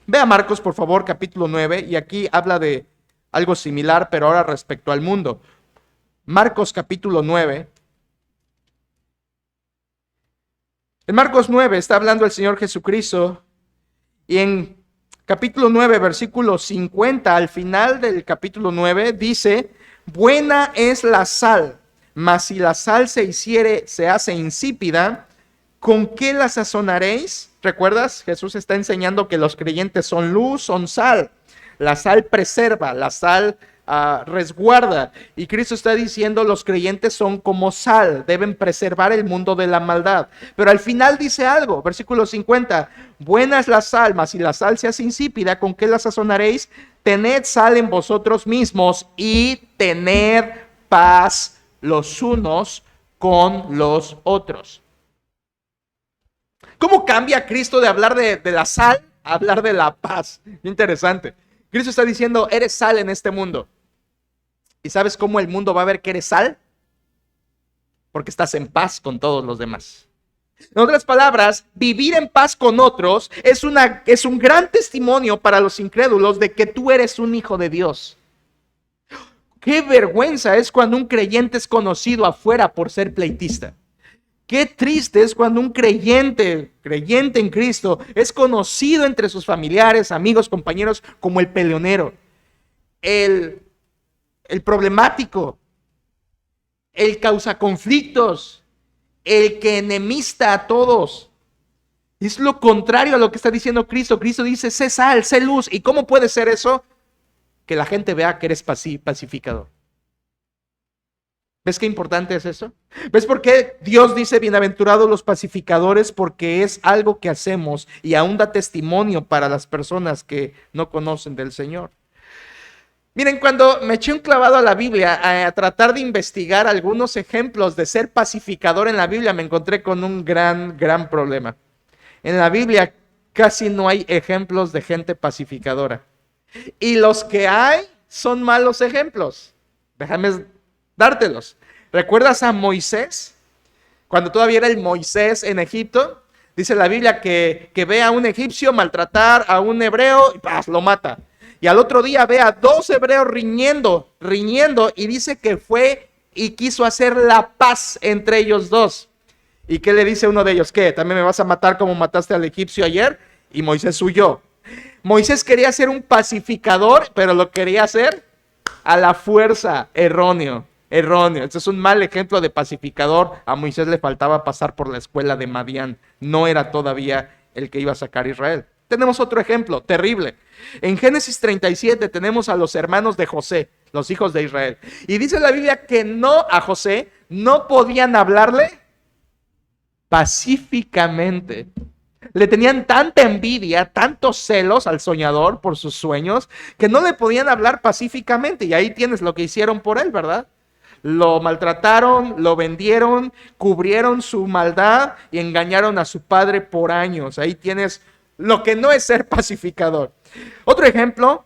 Ve a Marcos, por favor, capítulo 9, y aquí habla de algo similar, pero ahora respecto al mundo. Marcos capítulo 9. En Marcos 9 está hablando el Señor Jesucristo, y en capítulo 9, versículo 50, al final del capítulo 9, dice: buena es la sal, mas si la sal se hace insípida, ¿con qué la sazonaréis? ¿Recuerdas? Jesús está enseñando que los creyentes son luz, son sal. La sal preserva, la sal resguarda. Y Cristo está diciendo: los creyentes son como sal, deben preservar el mundo de la maldad. Pero al final dice algo, versículo 50: buena es la sal, mas si la sal se hace insípida, ¿con qué la sazonaréis? Tened sal en vosotros mismos y tened paz los unos con los otros. ¿Cómo cambia Cristo de hablar de la sal a hablar de la paz? Interesante. Cristo está diciendo: eres sal en este mundo. ¿Y sabes cómo el mundo va a ver que eres sal? Porque estás en paz con todos los demás. En otras palabras, vivir en paz con otros es un gran testimonio para los incrédulos de que tú eres un hijo de Dios. Qué vergüenza es cuando un creyente es conocido afuera por ser pleitista. Qué triste es cuando un creyente en Cristo es conocido entre sus familiares, amigos, compañeros como el peleonero, el problemático, el causa conflictos, el que enemista a todos. Es lo contrario a lo que está diciendo Cristo. Cristo dice: sé sal, sé luz. ¿Y cómo puede ser eso? Que la gente vea que eres pacificador. ¿Ves qué importante es eso? ¿Ves por qué Dios dice: bienaventurados los pacificadores? Porque es algo que hacemos y aún da testimonio para las personas que no conocen del Señor. Miren, cuando me eché un clavado a la Biblia a tratar de investigar algunos ejemplos de ser pacificador en la Biblia, me encontré con un gran problema. En la Biblia casi no hay ejemplos de gente pacificadora. Y los que hay son malos ejemplos. Déjame dártelos. ¿Recuerdas a Moisés? Cuando todavía era el Moisés en Egipto, dice la Biblia que ve a un egipcio maltratar a un hebreo y ¡paz!, lo mata. Y al otro día ve a 2 hebreos riñendo, y dice que fue y quiso hacer la paz entre ellos dos. ¿Y qué le dice uno de ellos? ¿Qué? ¿También me vas a matar como mataste al egipcio ayer? Y Moisés huyó. Moisés quería ser un pacificador, pero lo quería hacer a la fuerza. Erróneo. Este es un mal ejemplo de pacificador. A Moisés le faltaba pasar por la escuela de Madián. No era todavía el que iba a sacar a Israel. Tenemos otro ejemplo terrible. En Génesis 37 tenemos a los hermanos de José, los hijos de Israel. Y dice la Biblia que a José no podían hablarle pacíficamente. Le tenían tanta envidia, tantos celos al soñador por sus sueños, que no le podían hablar pacíficamente. Y ahí tienes lo que hicieron por él, ¿verdad? Lo maltrataron, lo vendieron, cubrieron su maldad y engañaron a su padre por años. Ahí tienes lo que no es ser pacificador. Otro ejemplo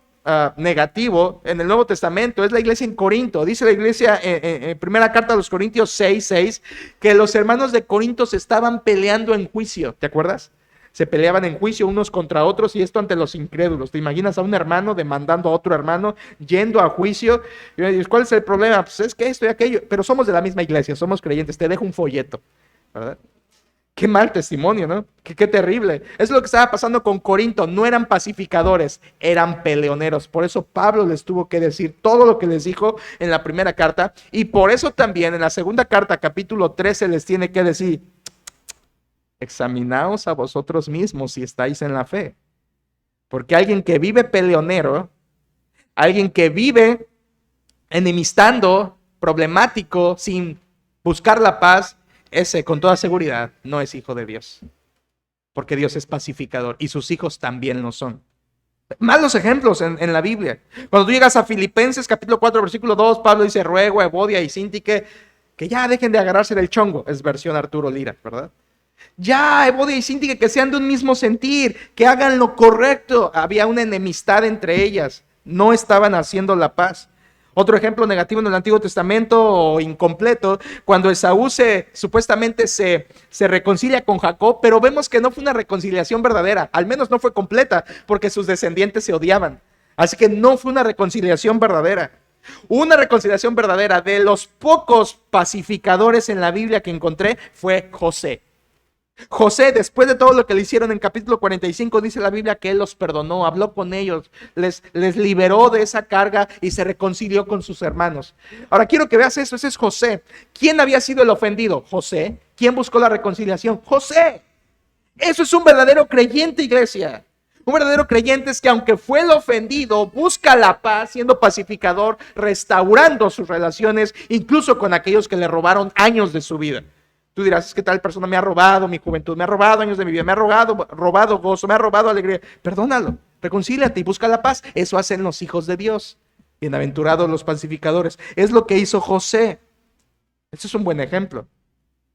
negativo en el Nuevo Testamento es la iglesia en Corinto. Dice la iglesia en primera carta a los Corintios 6:6 que los hermanos de Corinto se estaban peleando en juicio. ¿Te acuerdas? Se peleaban en juicio unos contra otros, y esto ante los incrédulos. ¿Te imaginas a un hermano demandando a otro hermano, yendo a juicio? Y dices, ¿cuál es el problema? Pues es que esto y aquello, pero somos de la misma iglesia, somos creyentes, te dejo un folleto, ¿verdad? Qué mal testimonio, ¿no? Qué terrible. Es lo que estaba pasando con Corinto. No eran pacificadores, eran peleoneros. Por eso Pablo les tuvo que decir todo lo que les dijo en la primera carta. Y por eso también en la segunda carta, capítulo 13, les tiene que decir: examinaos a vosotros mismos si estáis en la fe. Porque alguien que vive peleonero, alguien que vive enemistando, problemático, sin buscar la paz, ese con toda seguridad no es hijo de Dios. Porque Dios es pacificador y sus hijos también lo son. Malos ejemplos en la Biblia. Cuando tú llegas a Filipenses capítulo 4 versículo 2, Pablo dice: ruego a Evodia y Síntique que ya dejen de agarrarse del chongo. Es versión Arturo Lira, ¿verdad? Ya, Evodia y Síntique, que sean de un mismo sentir, que hagan lo correcto. Había una enemistad entre ellas, no estaban haciendo la paz. Otro ejemplo negativo en el Antiguo Testamento, o incompleto, cuando Esaú supuestamente se reconcilia con Jacob, pero vemos que no fue una reconciliación verdadera, al menos no fue completa, porque sus descendientes se odiaban. Así que no fue una reconciliación verdadera. Una reconciliación verdadera, de los pocos pacificadores en la Biblia que encontré, fue José. José, después de todo lo que le hicieron en capítulo 45, dice la Biblia que él los perdonó, habló con ellos, les liberó de esa carga y se reconcilió con sus hermanos. Ahora quiero que veas eso, ese es José. ¿Quién había sido el ofendido? José. ¿Quién buscó la reconciliación? José. Eso es un verdadero creyente, iglesia. Un verdadero creyente es que aunque fue el ofendido, busca la paz, siendo pacificador, restaurando sus relaciones, incluso con aquellos que le robaron años de su vida. Tú dirás: es que tal persona me ha robado mi juventud, me ha robado años de mi vida, me ha robado gozo, me ha robado alegría. Perdónalo, reconcíliate y busca la paz. Eso hacen los hijos de Dios. Bienaventurados los pacificadores. Es lo que hizo José. Ese es un buen ejemplo.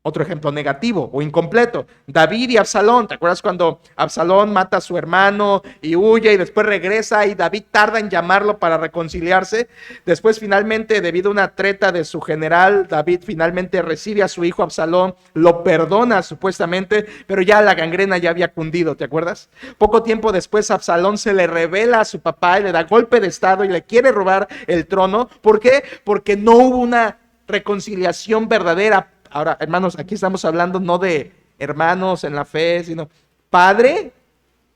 Otro ejemplo negativo o incompleto: David y Absalón. ¿Te acuerdas cuando Absalón mata a su hermano y huye y después regresa y David tarda en llamarlo para reconciliarse? Después finalmente, debido a una treta de su general, David finalmente recibe a su hijo Absalón, lo perdona supuestamente, pero ya la gangrena ya había cundido, ¿te acuerdas? Poco tiempo después Absalón se le revela a su papá y le da golpe de estado y le quiere robar el trono. ¿Por qué? Porque no hubo una reconciliación verdadera. Ahora, hermanos, aquí estamos hablando no de hermanos en la fe, sino padre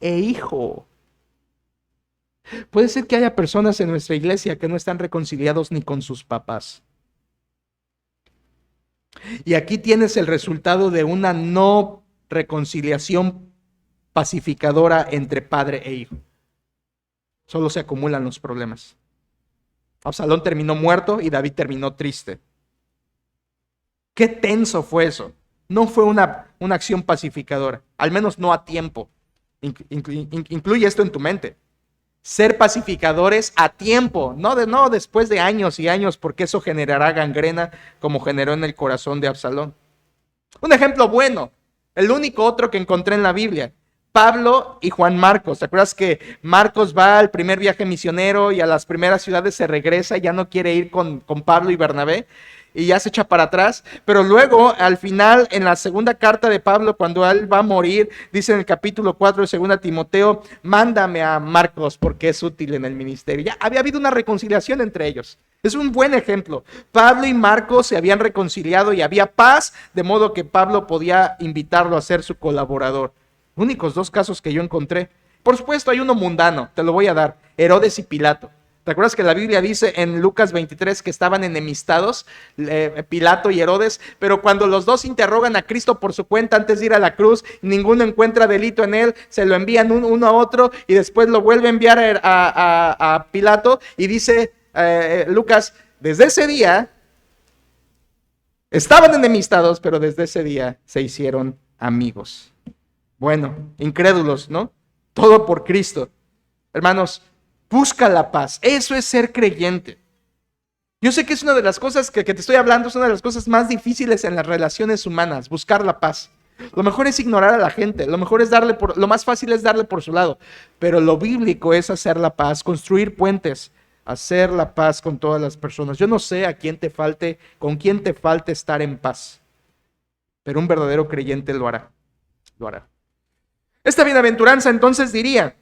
e hijo. Puede ser que haya personas en nuestra iglesia que no están reconciliados ni con sus papás. Y aquí tienes el resultado de una no reconciliación pacificadora entre padre e hijo. Solo se acumulan los problemas. Absalón terminó muerto y David terminó triste. Qué tenso fue eso. No fue una acción pacificadora, al menos no a tiempo. Incluye esto en tu mente. Ser pacificadores a tiempo, no después de años y años, porque eso generará gangrena como generó en el corazón de Absalón. Un ejemplo bueno, el único otro que encontré en la Biblia: Pablo y Juan Marcos. ¿Te acuerdas que Marcos va al primer viaje misionero y a las primeras ciudades se regresa y ya no quiere ir con Pablo y Bernabé? Y ya se echa para atrás, pero luego al final, en la segunda carta de Pablo, cuando él va a morir, dice en el capítulo 4 de 2 Timoteo: mándame a Marcos porque es útil en el ministerio. Ya había habido una reconciliación entre ellos. Es un buen ejemplo. Pablo y Marcos se habían reconciliado y había paz, de modo que Pablo podía invitarlo a ser su colaborador. Únicos dos casos que yo encontré. Por supuesto hay uno mundano, te lo voy a dar: Herodes y Pilato. ¿Te acuerdas que la Biblia dice en Lucas 23 que estaban enemistados, Pilato y Herodes? Pero cuando los dos interrogan a Cristo por su cuenta antes de ir a la cruz, ninguno encuentra delito en él, se lo envían uno a otro y después lo vuelve a enviar a Pilato. Y dice Lucas: desde ese día estaban enemistados, pero desde ese día se hicieron amigos. Bueno, incrédulos, ¿no? Todo por Cristo. Hermanos, busca la paz. Eso es ser creyente. Yo sé que es una de las cosas que te estoy hablando, es una de las cosas más difíciles en las relaciones humanas, buscar la paz. Lo mejor es ignorar a la gente, lo mejor es lo más fácil es darle por su lado, pero lo bíblico es hacer la paz, construir puentes, hacer la paz con todas las personas. Yo no sé con quién te falte estar en paz, pero un verdadero creyente lo hará, lo hará. Esta bienaventuranza entonces diría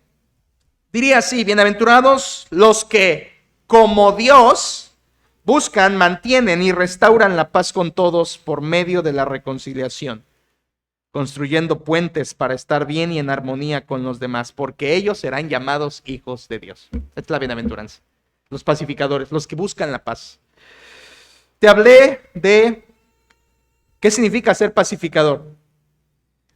así: bienaventurados los que, como Dios, buscan, mantienen y restauran la paz con todos por medio de la reconciliación, construyendo puentes para estar bien y en armonía con los demás, porque ellos serán llamados hijos de Dios. Esta es la bienaventuranza. Los pacificadores, los que buscan la paz. Te hablé de qué significa ser pacificador.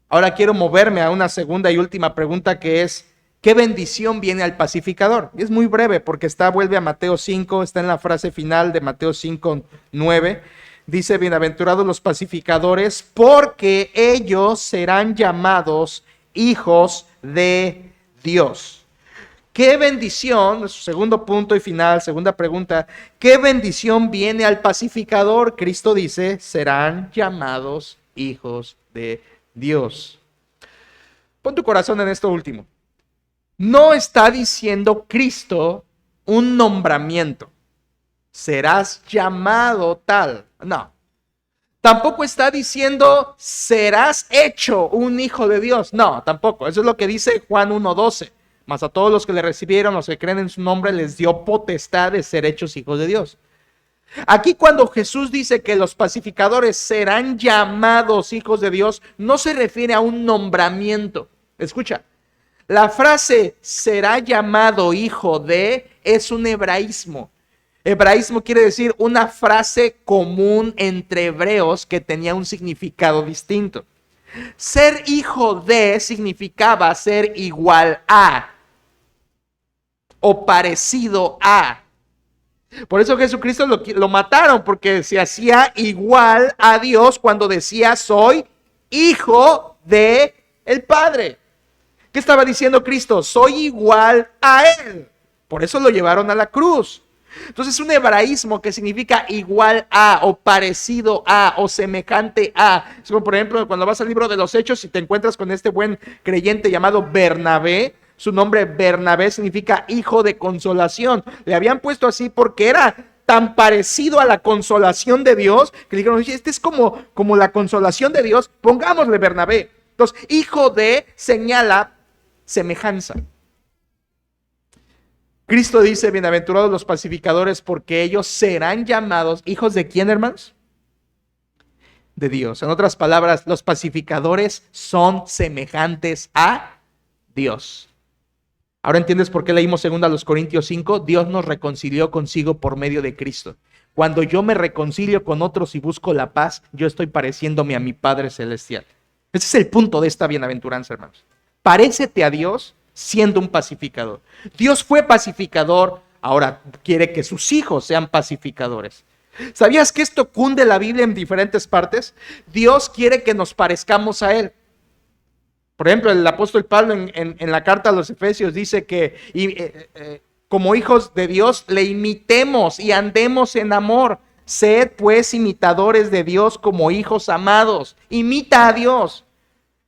Ahora quiero moverme a una segunda y última pregunta, que es: ¿qué bendición viene al pacificador? Y es muy breve porque vuelve a Mateo 5, está en la frase final de Mateo 5, 9. Dice: bienaventurados los pacificadores, porque ellos serán llamados hijos de Dios. ¿Qué bendición? Su segundo punto y final, segunda pregunta: ¿qué bendición viene al pacificador? Cristo dice: serán llamados hijos de Dios. Pon tu corazón en esto último. No está diciendo Cristo un nombramiento. Serás llamado tal. No. Tampoco está diciendo serás hecho un hijo de Dios. No, tampoco. Eso es lo que dice Juan 1:12. Mas a todos los que le recibieron, los que creen en su nombre, les dio potestad de ser hechos hijos de Dios. Aquí, cuando Jesús dice que los pacificadores serán llamados hijos de Dios, no se refiere a un nombramiento. Escucha. La frase será llamado hijo de es un hebraísmo. Hebraísmo quiere decir una frase común entre hebreos que tenía un significado distinto. Ser hijo de significaba ser igual a o parecido a. Por eso Jesucristo lo mataron, porque se hacía igual a Dios cuando decía: soy hijo de el Padre. ¿Qué estaba diciendo Cristo? Soy igual a Él. Por eso lo llevaron a la cruz. Entonces, un hebraísmo que significa igual a, o parecido a, o semejante a. Es como, por ejemplo, cuando vas al libro de los Hechos y te encuentras con este buen creyente llamado Bernabé. Su nombre Bernabé significa hijo de consolación. Le habían puesto así porque era tan parecido a la consolación de Dios que le dijeron: este es como la consolación de Dios, pongámosle Bernabé. Entonces, hijo de señala semejanza. Cristo dice: bienaventurados los pacificadores, porque ellos serán llamados hijos de ¿quién, hermanos? De Dios. En otras palabras, los pacificadores son semejantes a Dios. Ahora entiendes por qué leímos 2 Corintios 5. Dios nos reconcilió consigo por medio de Cristo. Cuando yo me reconcilio con otros y busco la paz, yo estoy pareciéndome a mi Padre Celestial. Ese es el punto de esta bienaventuranza, hermanos. Parécete a Dios siendo un pacificador. Dios fue pacificador, ahora quiere que sus hijos sean pacificadores. ¿Sabías que esto cunde la Biblia en diferentes partes? Dios quiere que nos parezcamos a Él. Por ejemplo, el apóstol Pablo en la carta a los Efesios dice que como hijos de Dios le imitemos y andemos en amor. Sed pues imitadores de Dios como hijos amados. Imita a Dios.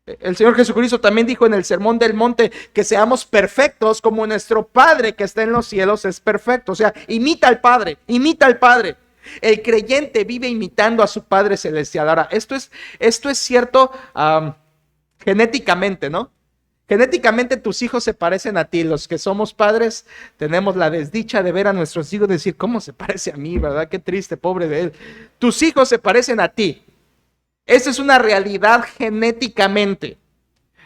El Señor Jesucristo también dijo en el Sermón del Monte que seamos perfectos como nuestro Padre que está en los cielos es perfecto. O sea, imita al Padre, imita al Padre. El creyente vive imitando a su Padre Celestial. Ahora, esto es cierto genéticamente, ¿no? Genéticamente tus hijos se parecen a ti. Los que somos padres tenemos la desdicha de ver a nuestros hijos y decir: ¿cómo se parece a mí, verdad? Qué triste, pobre de él. Tus hijos se parecen a ti. Esa es una realidad genéticamente.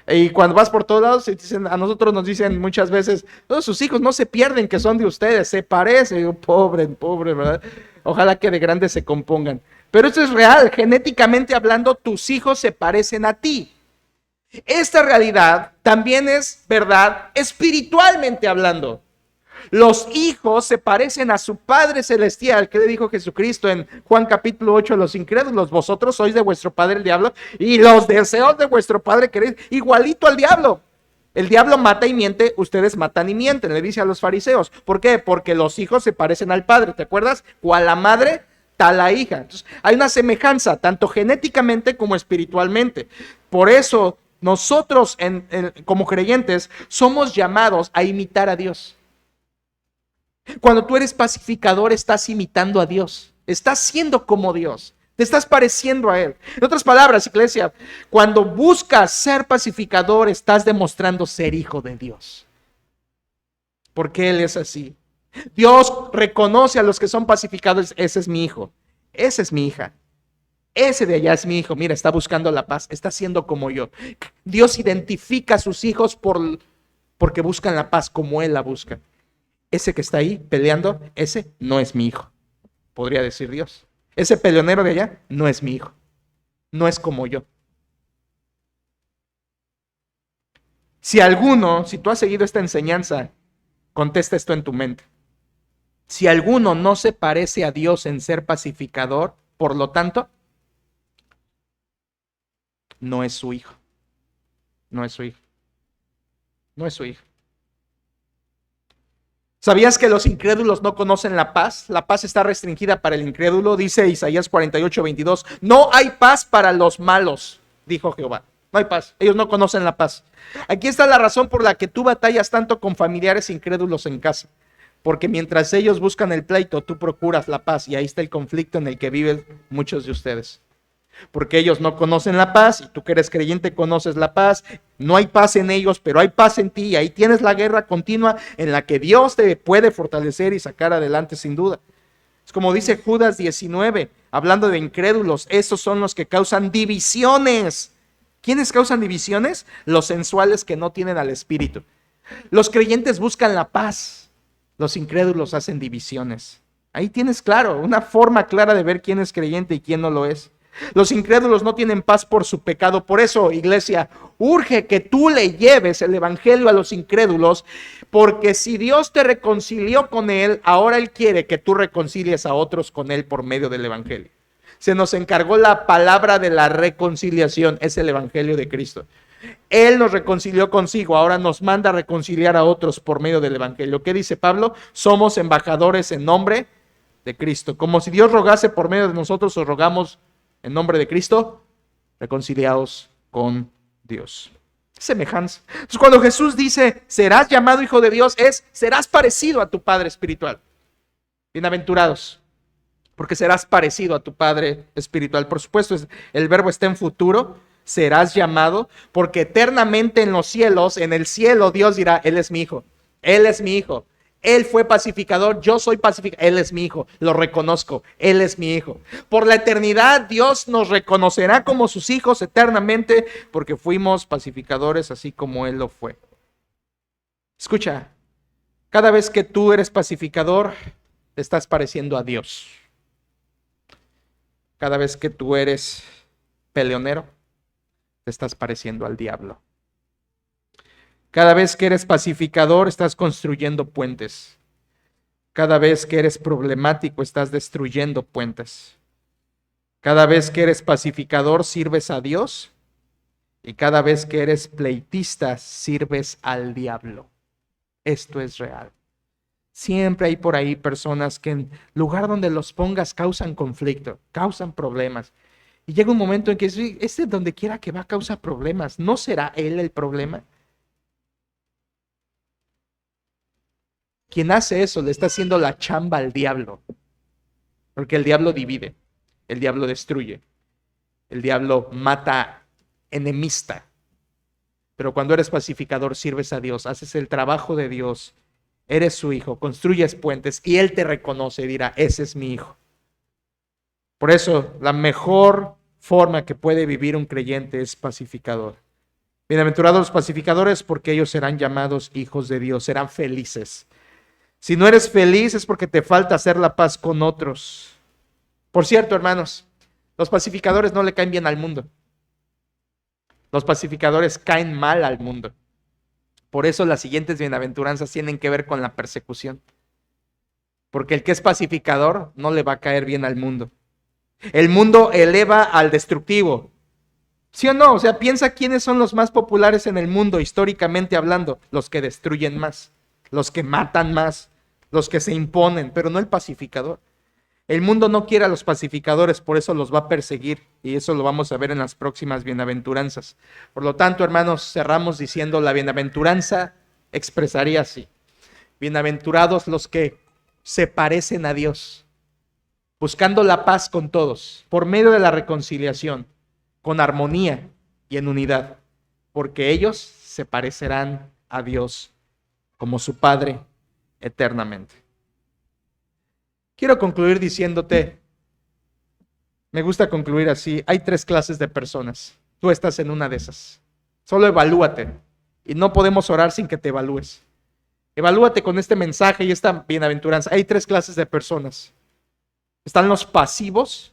Y cuando vas por todos lados, a nosotros nos dicen muchas veces: todos sus hijos no se pierden que son de ustedes, se parecen. Yo, pobre, ¿verdad? Ojalá que de grandes se compongan. Pero esto es real, genéticamente hablando, tus hijos se parecen a ti. Esta realidad también es verdad espiritualmente hablando. Los hijos se parecen a su Padre Celestial. ¿Qué le dijo Jesucristo en Juan capítulo 8 a los incrédulos? Vosotros sois de vuestro padre el diablo y los deseos de vuestro padre queréis, igualito al diablo. El diablo mata y miente, ustedes matan y mienten, le dice a los fariseos. ¿Por qué? Porque los hijos se parecen al padre, ¿te acuerdas? Cual la madre, tal la hija. Entonces, hay una semejanza, tanto genéticamente como espiritualmente. Por eso, nosotros como creyentes somos llamados a imitar a Dios. Cuando tú eres pacificador, estás imitando a Dios, estás siendo como Dios. Te estás pareciendo a Él. En otras palabras, iglesia, cuando buscas ser pacificador, estás demostrando ser hijo de Dios. Porque Él es así. Dios reconoce a los que son pacificadores. Ese es mi hijo. Esa es mi hija. Ese de allá es mi hijo. Mira, está buscando la paz. Está siendo como yo. Dios identifica a sus hijos porque buscan la paz como Él la busca. Ese que está ahí peleando, ese no es mi hijo. Podría decir Dios. Ese peleonero de allá no es mi hijo. No es como yo. Si tú has seguido esta enseñanza, contesta esto en tu mente. Si alguno no se parece a Dios en ser pacificador, por lo tanto, no es su hijo. No es su hijo. No es su hijo. ¿Sabías que los incrédulos no conocen la paz? La paz está restringida para el incrédulo, dice Isaías 48:22. No hay paz para los malos, dijo Jehová. No hay paz, ellos no conocen la paz. Aquí está la razón por la que tú batallas tanto con familiares incrédulos en casa. Porque mientras ellos buscan el pleito, tú procuras la paz y ahí está el conflicto en el que viven muchos de ustedes. Porque ellos no conocen la paz y tú que eres creyente conoces la paz. No hay paz en ellos, pero hay paz en ti y ahí tienes la guerra continua en la que Dios te puede fortalecer y sacar adelante sin duda. Es como dice Judas 19, hablando de incrédulos, esos son los que causan divisiones. ¿Quiénes causan divisiones? Los sensuales que no tienen al Espíritu. Los creyentes buscan la paz, los incrédulos hacen divisiones. Ahí tienes claro, una forma clara de ver quién es creyente y quién no lo es. Los incrédulos no tienen paz por su pecado. Por eso, iglesia, urge que tú le lleves el evangelio a los incrédulos, porque si Dios te reconcilió con Él, ahora Él quiere que tú reconcilies a otros con Él por medio del evangelio. Se nos encargó la palabra de la reconciliación, es el evangelio de Cristo. Él nos reconcilió consigo, ahora nos manda a reconciliar a otros por medio del evangelio. ¿Qué dice Pablo? Somos embajadores en nombre de Cristo. Como si Dios rogase por medio de nosotros, os rogamos en nombre de Cristo, reconciliados con Dios. Semejanza. Entonces, cuando Jesús dice, serás llamado hijo de Dios, serás parecido a tu Padre espiritual. Bienaventurados, porque serás parecido a tu Padre espiritual. Por supuesto, el verbo está en futuro. Serás llamado, porque eternamente en los cielos, en el cielo, Dios dirá, Él es mi hijo. Él es mi hijo. Él fue pacificador, yo soy pacificador, Él es mi hijo, lo reconozco, Él es mi hijo. Por la eternidad Dios nos reconocerá como sus hijos eternamente porque fuimos pacificadores así como Él lo fue. Escucha, cada vez que tú eres pacificador, te estás pareciendo a Dios. Cada vez que tú eres peleonero, te estás pareciendo al diablo. Cada vez que eres pacificador, estás construyendo puentes. Cada vez que eres problemático, estás destruyendo puentes. Cada vez que eres pacificador, sirves a Dios. Y cada vez que eres pleitista, sirves al diablo. Esto es real. Siempre hay por ahí personas que en lugar donde los pongas causan conflicto, causan problemas. Y llega un momento en que donde quiera que va causa problemas. ¿No será él el problema? Quien hace eso le está haciendo la chamba al diablo. Porque el diablo divide, el diablo destruye, el diablo mata, enemista. Pero cuando eres pacificador, sirves a Dios, haces el trabajo de Dios, eres su hijo, construyes puentes y Él te reconoce y dirá, ese es mi hijo. Por eso, la mejor forma que puede vivir un creyente es pacificador. Bienaventurados los pacificadores, porque ellos serán llamados hijos de Dios, serán felices. Si no eres feliz es porque te falta hacer la paz con otros. Por cierto, hermanos, los pacificadores no le caen bien al mundo. Los pacificadores caen mal al mundo. Por eso las siguientes bienaventuranzas tienen que ver con la persecución. Porque el que es pacificador no le va a caer bien al mundo. El mundo eleva al destructivo. ¿Sí o no? O sea, piensa quiénes son los más populares en el mundo, históricamente hablando. Los que destruyen más, los que matan más, los que se imponen, pero no el pacificador. El mundo no quiere a los pacificadores, por eso los va a perseguir. Y eso lo vamos a ver en las próximas bienaventuranzas. Por lo tanto, hermanos, cerramos diciendo la bienaventuranza expresaría así. Bienaventurados los que se parecen a Dios, buscando la paz con todos, por medio de la reconciliación, con armonía y en unidad, porque ellos se parecerán a Dios como su Padre eternamente. Quiero concluir diciéndote, me gusta concluir así, hay 3 clases de personas, tú estás en una de esas, solo evalúate, y no podemos orar sin que te evalúes. Evalúate con este mensaje y esta bienaventuranza. Hay 3 clases de personas. Están los pasivos,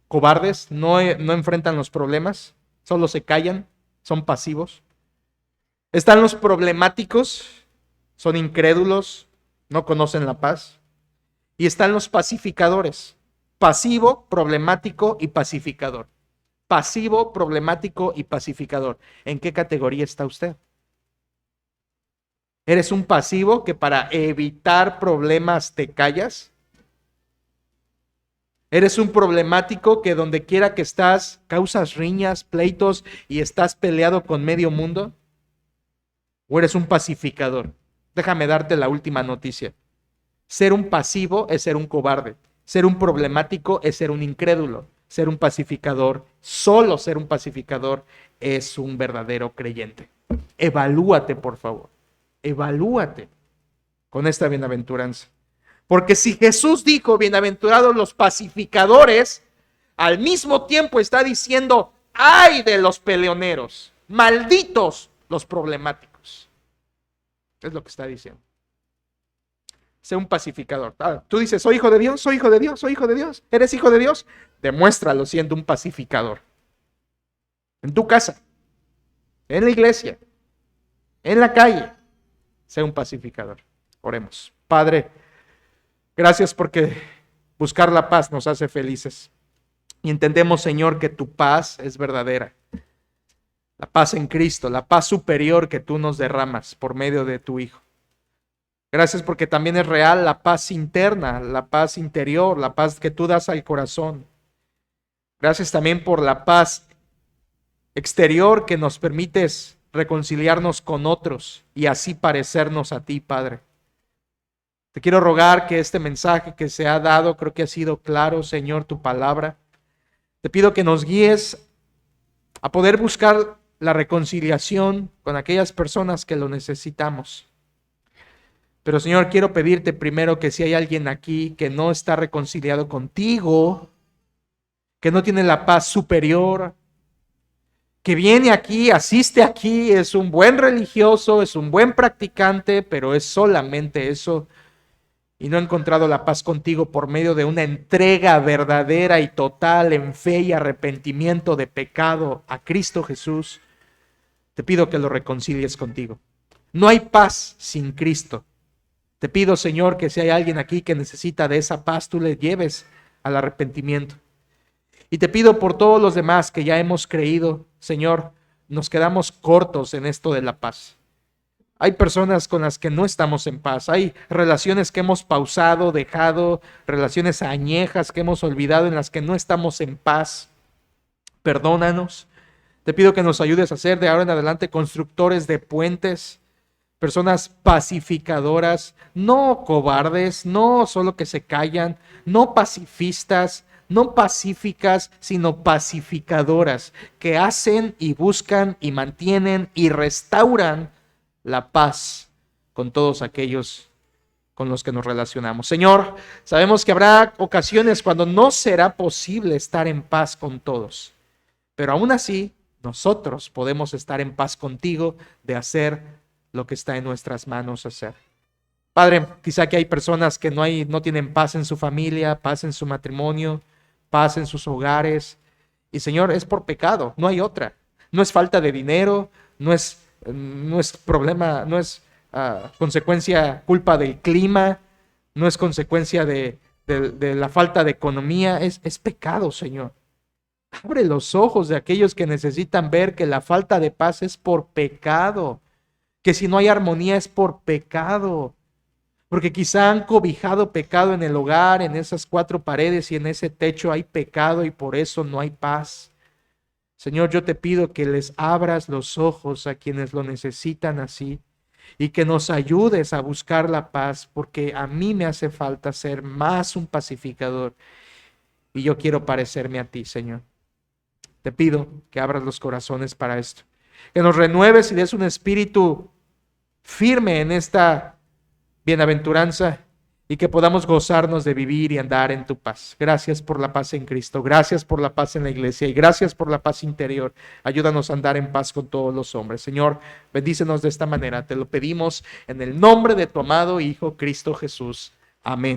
cobardes, no enfrentan los problemas, solo se callan, son pasivos. Están los problemáticos, son incrédulos, no conocen la paz. Y están los pacificadores, pasivo, problemático y pacificador. Pasivo, problemático y pacificador. ¿En qué categoría está usted? ¿Eres un pasivo que para evitar problemas te callas? ¿Eres un problemático que donde quiera que estás causas riñas, pleitos y estás peleado con medio mundo? ¿O eres un pacificador? Déjame darte la última noticia. Ser un pasivo es ser un cobarde. Ser un problemático es ser un incrédulo. Ser un pacificador, solo ser un pacificador es un verdadero creyente. Evalúate, por favor. Evalúate con esta bienaventuranza. Porque si Jesús dijo, bienaventurados los pacificadores, al mismo tiempo está diciendo, ay de los peleoneros, malditos los problemáticos. Es lo que está diciendo. Sé un pacificador. Tú dices, soy hijo de Dios, soy hijo de Dios, soy hijo de Dios. ¿Eres hijo de Dios? Demuéstralo siendo un pacificador. En tu casa, en la iglesia, en la calle. Sé un pacificador. Oremos. Padre, gracias porque buscar la paz nos hace felices. Y entendemos, Señor, que tu paz es verdadera. La paz en Cristo, la paz superior que tú nos derramas por medio de tu Hijo. Gracias porque también es real la paz interna, la paz interior, la paz que tú das al corazón. Gracias también por la paz exterior que nos permites reconciliarnos con otros y así parecernos a ti, Padre. Te quiero rogar que este mensaje que se ha dado, creo que ha sido claro, Señor, tu palabra. Te pido que nos guíes a poder buscar la reconciliación con aquellas personas que lo necesitamos. Pero, Señor, quiero pedirte primero que si hay alguien aquí que no está reconciliado contigo, que no tiene la paz superior, que viene aquí, asiste aquí, es un buen religioso, es un buen practicante, pero es solamente eso, y no ha encontrado la paz contigo por medio de una entrega verdadera y total en fe y arrepentimiento de pecado a Cristo Jesús, te pido que lo reconcilies contigo. No hay paz sin Cristo. Te pido, Señor, que si hay alguien aquí que necesita de esa paz, tú le lleves al arrepentimiento. Y te pido por todos los demás que ya hemos creído, Señor, nos quedamos cortos en esto de la paz. Hay personas con las que no estamos en paz, hay relaciones que hemos pausado, dejado, relaciones añejas que hemos olvidado en las que no estamos en paz. Perdónanos. Te pido que nos ayudes a ser de ahora en adelante constructores de puentes, personas pacificadoras, no cobardes, no solo que se callan, no pacifistas, no pacíficas, sino pacificadoras, que hacen y buscan y mantienen y restauran la paz con todos aquellos con los que nos relacionamos. Señor, sabemos que habrá ocasiones cuando no será posible estar en paz con todos, pero aún así nosotros podemos estar en paz contigo de hacer lo que está en nuestras manos hacer. Padre, quizá que hay personas que no tienen paz en su familia, paz en su matrimonio, paz en sus hogares. Y Señor, es por pecado, no hay otra. No es falta de dinero, no es no es problema, no es consecuencia, culpa del clima, no es consecuencia de la falta de economía, es pecado, Señor. Abre los ojos de aquellos que necesitan ver que la falta de paz es por pecado, que si no hay armonía es por pecado, porque quizá han cobijado pecado en el hogar, en esas cuatro paredes y en ese techo hay pecado y por eso no hay paz. Señor, yo te pido que les abras los ojos a quienes lo necesitan así y que nos ayudes a buscar la paz, porque a mí me hace falta ser más un pacificador y yo quiero parecerme a ti, Señor. Te pido que abras los corazones para esto, que nos renueves y des un espíritu firme en esta bienaventuranza y que podamos gozarnos de vivir y andar en tu paz. Gracias por la paz en Cristo, gracias por la paz en la iglesia y gracias por la paz interior. Ayúdanos a andar en paz con todos los hombres. Señor, bendícenos de esta manera. Te lo pedimos en el nombre de tu amado Hijo Cristo Jesús. Amén.